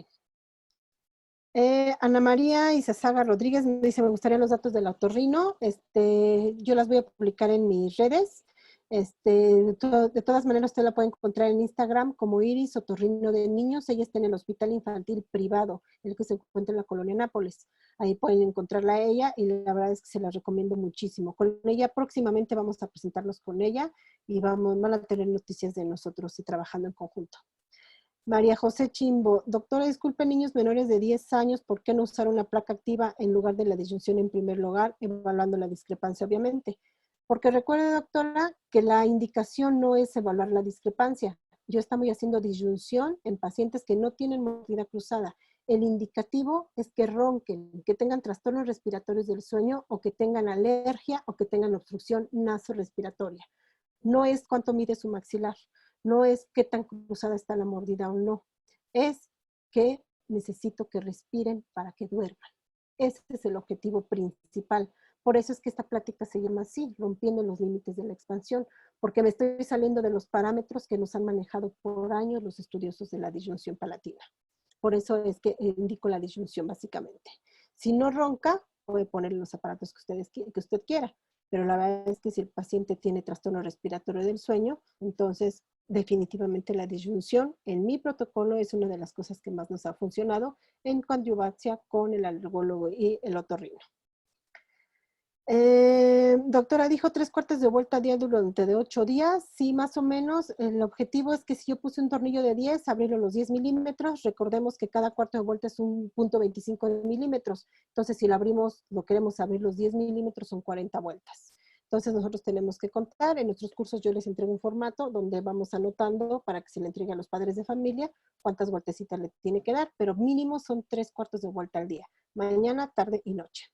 Ana María Izazaga Rodríguez me dice, me gustaría los datos del otorrino. Yo las voy a publicar en mis redes. De todas maneras, usted la puede encontrar en Instagram como Iris Otorrino de Niños. Ella está en el Hospital Infantil Privado, el que se encuentra en la colonia Nápoles. Ahí pueden encontrarla a ella y la verdad es que se la recomiendo muchísimo. Con ella próximamente vamos a presentarnos con ella y van a tener noticias de nosotros y trabajando en conjunto. María José Chimbo, doctora, disculpe, niños menores de 10 años, ¿por qué no usar una placa activa en lugar de la disyunción en primer lugar, evaluando la discrepancia, obviamente? Porque recuerde, doctora, que la indicación no es evaluar la discrepancia. Yo estamos haciendo disyunción en pacientes que no tienen movilidad cruzada. El indicativo es que ronquen, que tengan trastornos respiratorios del sueño o que tengan alergia o que tengan obstrucción nasorrespiratoria. No es cuánto mide su maxilar. No es qué tan cruzada está la mordida o no. Es que necesito que respiren para que duerman. Ese es el objetivo principal. Por eso es que esta plática se llama así, rompiendo los límites de la expansión, porque me estoy saliendo de los parámetros que nos han manejado por años los estudiosos de la disyunción palatina. Por eso es que indico la disyunción básicamente. Si no ronca, puede ponerle los aparatos que usted quiera, pero la verdad es que si el paciente tiene trastorno respiratorio del sueño, entonces definitivamente la disyunción en mi protocolo es una de las cosas que más nos ha funcionado en coadyuvancia con el alergólogo y el otorrino. Doctora, dijo 3/4 de vuelta a día durante de 8 días. Sí, más o menos. El objetivo es que si yo puse un tornillo de 10, abrirlo los 10 milímetros. Recordemos que cada cuarto de vuelta es un punto 25 de milímetros. Entonces, si lo abrimos, lo queremos abrir los 10 milímetros, son 40 vueltas. Entonces, nosotros tenemos que contar. En nuestros cursos yo les entrego un formato donde vamos anotando para que se le entregue a los padres de familia cuántas vueltecitas le tiene que dar, pero mínimo son 3/4 de vuelta al día. Mañana, tarde y noche.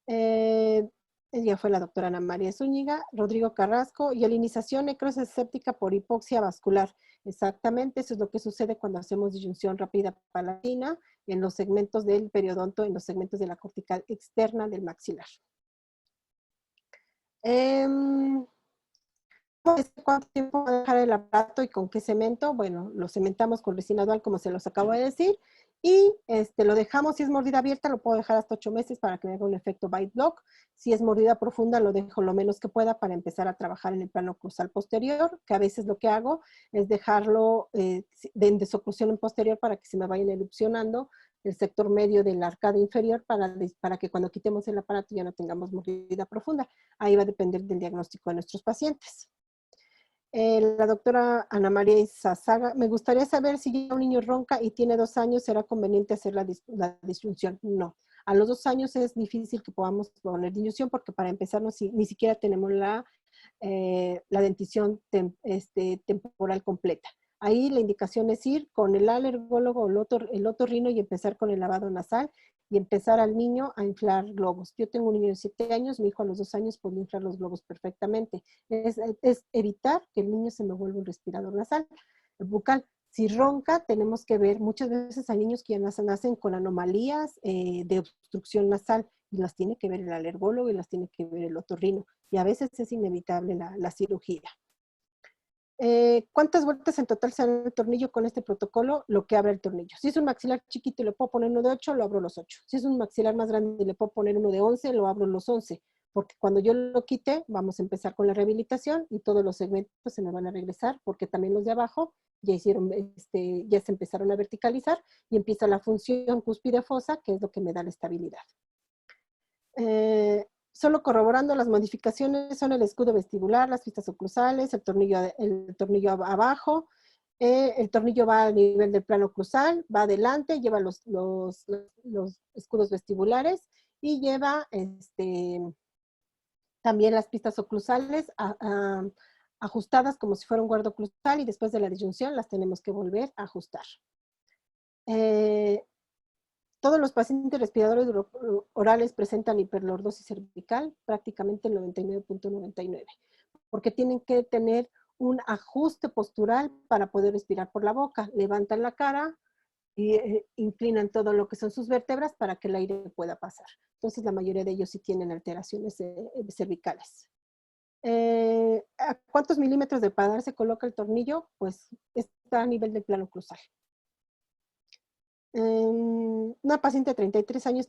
Ella fue la doctora Ana María Zúñiga, Rodrigo Carrasco, y ionización necrosis séptica por hipoxia vascular. Exactamente, eso es lo que sucede cuando hacemos disyunción rápida palatina en los segmentos del periodonto, en los segmentos de la cortical externa del maxilar. ¿Cuánto tiempo va a dejar el aparato y con qué cemento? Bueno, lo cementamos con resina dual, como se los acabo de decir, y lo dejamos, si es mordida abierta, lo puedo dejar hasta 8 meses para que me haga un efecto bite block. Si es mordida profunda, lo dejo lo menos que pueda para empezar a trabajar en el plano cruzal posterior, que a veces lo que hago es dejarlo de desoclusión en posterior para que se me vayan erupcionando el sector medio de la arcada inferior para que cuando quitemos el aparato ya no tengamos mordida profunda. Ahí va a depender del diagnóstico de nuestros pacientes. La doctora Ana María Izazaga, me gustaría saber si ya un niño ronca y tiene 2 años, ¿será conveniente hacer la disyunción? No. A los 2 años es difícil que podamos poner disyunción porque para empezar ni siquiera tenemos la dentición temporal completa. Ahí la indicación es ir con el alergólogo o el otorrino y empezar con el lavado nasal y empezar al niño a inflar globos. Yo tengo un niño de 7 años, mi hijo a los 2 años podía inflar los globos perfectamente. Es evitar que el niño se me vuelva un respirador nasal, bucal. Si ronca, tenemos que ver, muchas veces hay niños que ya nacen con anomalías de obstrucción nasal y las tiene que ver el alergólogo y las tiene que ver el otorrino. Y a veces es inevitable la cirugía. ¿Cuántas vueltas en total se dan el tornillo con este protocolo? Lo que abre el tornillo. Si es un maxilar chiquito y le puedo poner uno de 8, lo abro los 8. Si es un maxilar más grande y le puedo poner uno de 11, lo abro los 11. Porque cuando yo lo quite, vamos a empezar con la rehabilitación y todos los segmentos se me van a regresar, porque también los de abajo ya ya se empezaron a verticalizar y empieza la función cúspide fosa, que es lo que me da la estabilidad. Solo corroborando las modificaciones son el escudo vestibular, las pistas oclusales, el tornillo abajo, el tornillo va al nivel del plano oclusal, va adelante, lleva los escudos vestibulares y lleva también las pistas oclusales ajustadas como si fuera un guardo oclusal, y después de la disyunción las tenemos que volver a ajustar. Todos los pacientes respiradores orales presentan hiperlordosis cervical, prácticamente el 99.99, porque tienen que tener un ajuste postural para poder respirar por la boca. Levantan la cara y inclinan todo lo que son sus vértebras para que el aire pueda pasar. Entonces, la mayoría de ellos sí tienen alteraciones cervicales. ¿A cuántos milímetros de paladar se coloca el tornillo? Pues está a nivel del plano oclusal. Una paciente de 33 años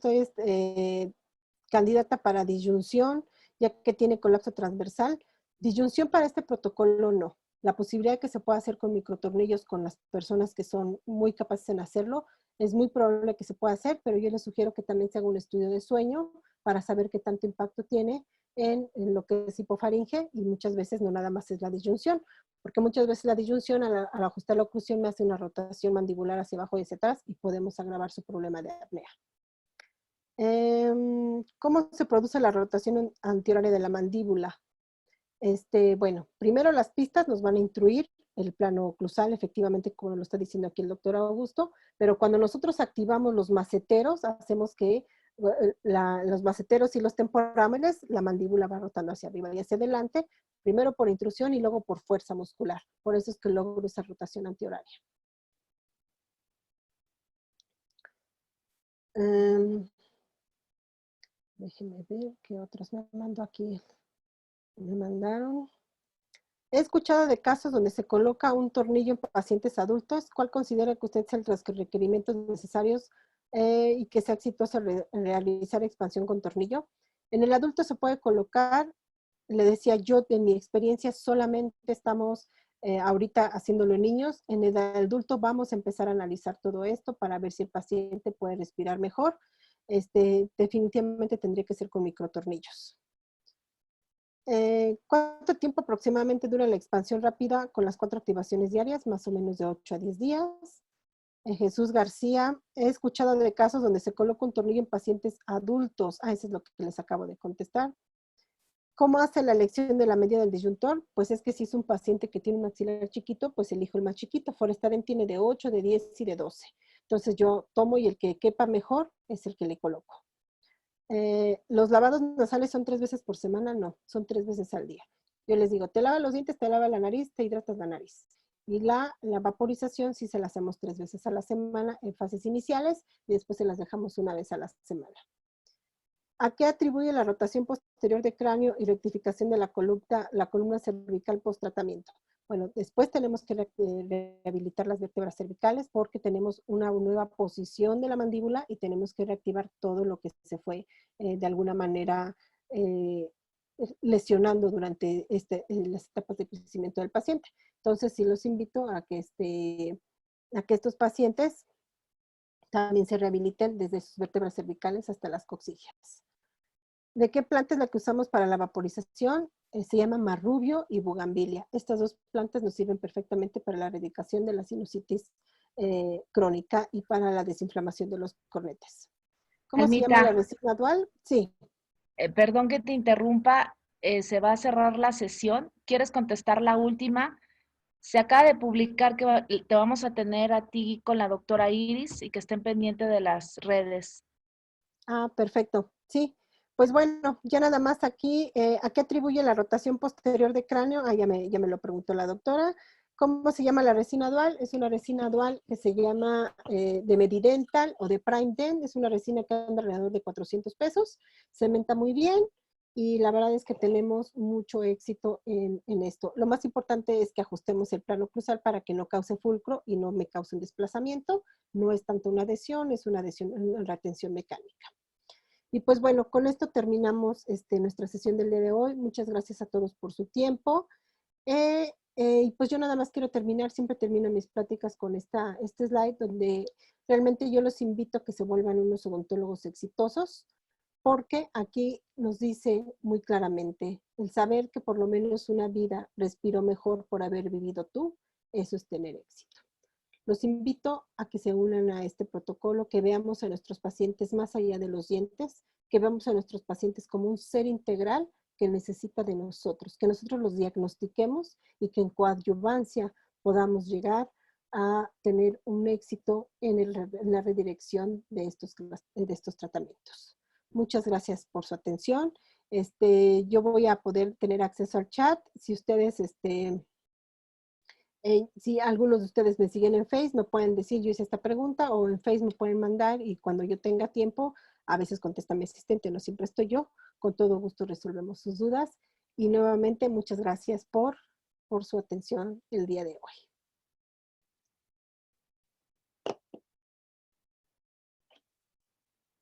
candidata para disyunción, ya que tiene colapso transversal. Disyunción para este protocolo no. La posibilidad de que se pueda hacer con microtornillos con las personas que son muy capaces en hacerlo, es muy probable que se pueda hacer, pero yo les sugiero que también se haga un estudio de sueño para saber qué tanto impacto tiene en lo que es hipofaringe, y muchas veces no nada más es la disyunción, porque muchas veces la disyunción al ajustar la oclusión me hace una rotación mandibular hacia abajo y hacia atrás y podemos agravar su problema de apnea. ¿Cómo se produce la rotación anterior de la mandíbula? Bueno, primero las pistas nos van a instruir el plano oclusal, efectivamente, como lo está diciendo aquí el doctor Augusto, pero cuando nosotros activamos los maceteros, hacemos que los maceteros y los temporámenes, la mandíbula va rotando hacia arriba y hacia adelante, primero por intrusión y luego por fuerza muscular. Por eso es que logro esa rotación antihoraria. Déjenme ver qué otros me mandó aquí. Me mandaron. He escuchado de casos donde se coloca un tornillo en pacientes adultos. ¿Cuál considera que usted son los requerimientos necesarios y que sea exitoso realizar expansión con tornillo? En el adulto se puede colocar, le decía yo, en mi experiencia solamente estamos ahorita haciéndolo en niños. En el adulto vamos a empezar a analizar todo esto para ver si el paciente puede respirar mejor. Definitivamente tendría que ser con microtornillos. ¿Cuánto tiempo aproximadamente dura la expansión rápida con las 4 activaciones diarias? Más o menos de 8 a 10 días. Jesús García, he escuchado de casos donde se coloca un tornillo en pacientes adultos. Eso es lo que les acabo de contestar. ¿Cómo hace la elección de la medida del disyuntor? Pues es que si es un paciente que tiene un maxilar chiquito, pues elijo el más chiquito. Forestaren tiene de 8, de 10 y de 12. Entonces yo tomo y el que quepa mejor es el que le coloco. ¿Los lavados nasales son 3 veces por semana? No, son 3 veces al día. Yo les digo, te lavas los dientes, te lavas la nariz, te hidratas la nariz. Y la vaporización sí se la hacemos 3 veces a la semana en fases iniciales y después se las dejamos una vez a la semana. ¿A qué atribuye la rotación posterior de cráneo y rectificación de la columna cervical post-tratamiento? Bueno, después tenemos que rehabilitar las vértebras cervicales porque tenemos una nueva posición de la mandíbula y tenemos que reactivar todo lo que se fue de alguna manera lesionando durante las etapas de crecimiento del paciente. Entonces, sí los invito a que estos pacientes también se rehabiliten desde sus vértebras cervicales hasta las coxígeas. ¿De qué planta es la que usamos para la vaporización? Se llama marrubio y bugambilia. Estas 2 plantas nos sirven perfectamente para la erradicación de la sinusitis crónica y para la desinflamación de los cornetes. ¿Cómo Almita, se llama la resina dual? Sí. Perdón que te interrumpa, se va a cerrar la sesión. ¿Quieres contestar la última? Se acaba de publicar que te vamos a tener a ti con la doctora Iris y que estén pendientes de las redes. Ah, perfecto. Sí. Pues bueno, ya nada más aquí, ¿a qué atribuye la rotación posterior de cráneo? Ah, ya me lo preguntó la doctora. ¿Cómo se llama la resina dual? Es una resina dual que se llama de Medidental o de Prime Dent. Es una resina que anda alrededor de 400 pesos. Se menta muy bien. y la verdad es que tenemos mucho éxito en esto. Lo más importante es que ajustemos el plano cruzal para que no cause fulcro y no me cause un desplazamiento. No es tanto una adhesión, es una retención mecánica. Y pues bueno, con esto terminamos nuestra sesión del día de hoy. Muchas gracias a todos por su tiempo. Y pues yo nada más quiero terminar, siempre termino mis pláticas con este slide donde realmente yo los invito a que se vuelvan unos odontólogos exitosos, porque aquí nos dice muy claramente, el saber que por lo menos una vida respiró mejor por haber vivido tú, eso es tener éxito. Los invito a que se unan a este protocolo, que veamos a nuestros pacientes más allá de los dientes, que veamos a nuestros pacientes como un ser integral que necesita de nosotros, que nosotros los diagnostiquemos y que en coadyuvancia podamos llegar a tener un éxito en la redirección de estos tratamientos. Muchas gracias por su atención. Yo voy a poder tener acceso al chat. Si ustedes, si algunos de ustedes me siguen en Facebook, me pueden decir, yo hice esta pregunta, o en Facebook me pueden mandar, y cuando yo tenga tiempo, a veces contesta mi asistente, no siempre estoy yo, con todo gusto resolvemos sus dudas. Y nuevamente, muchas gracias por su atención el día de hoy.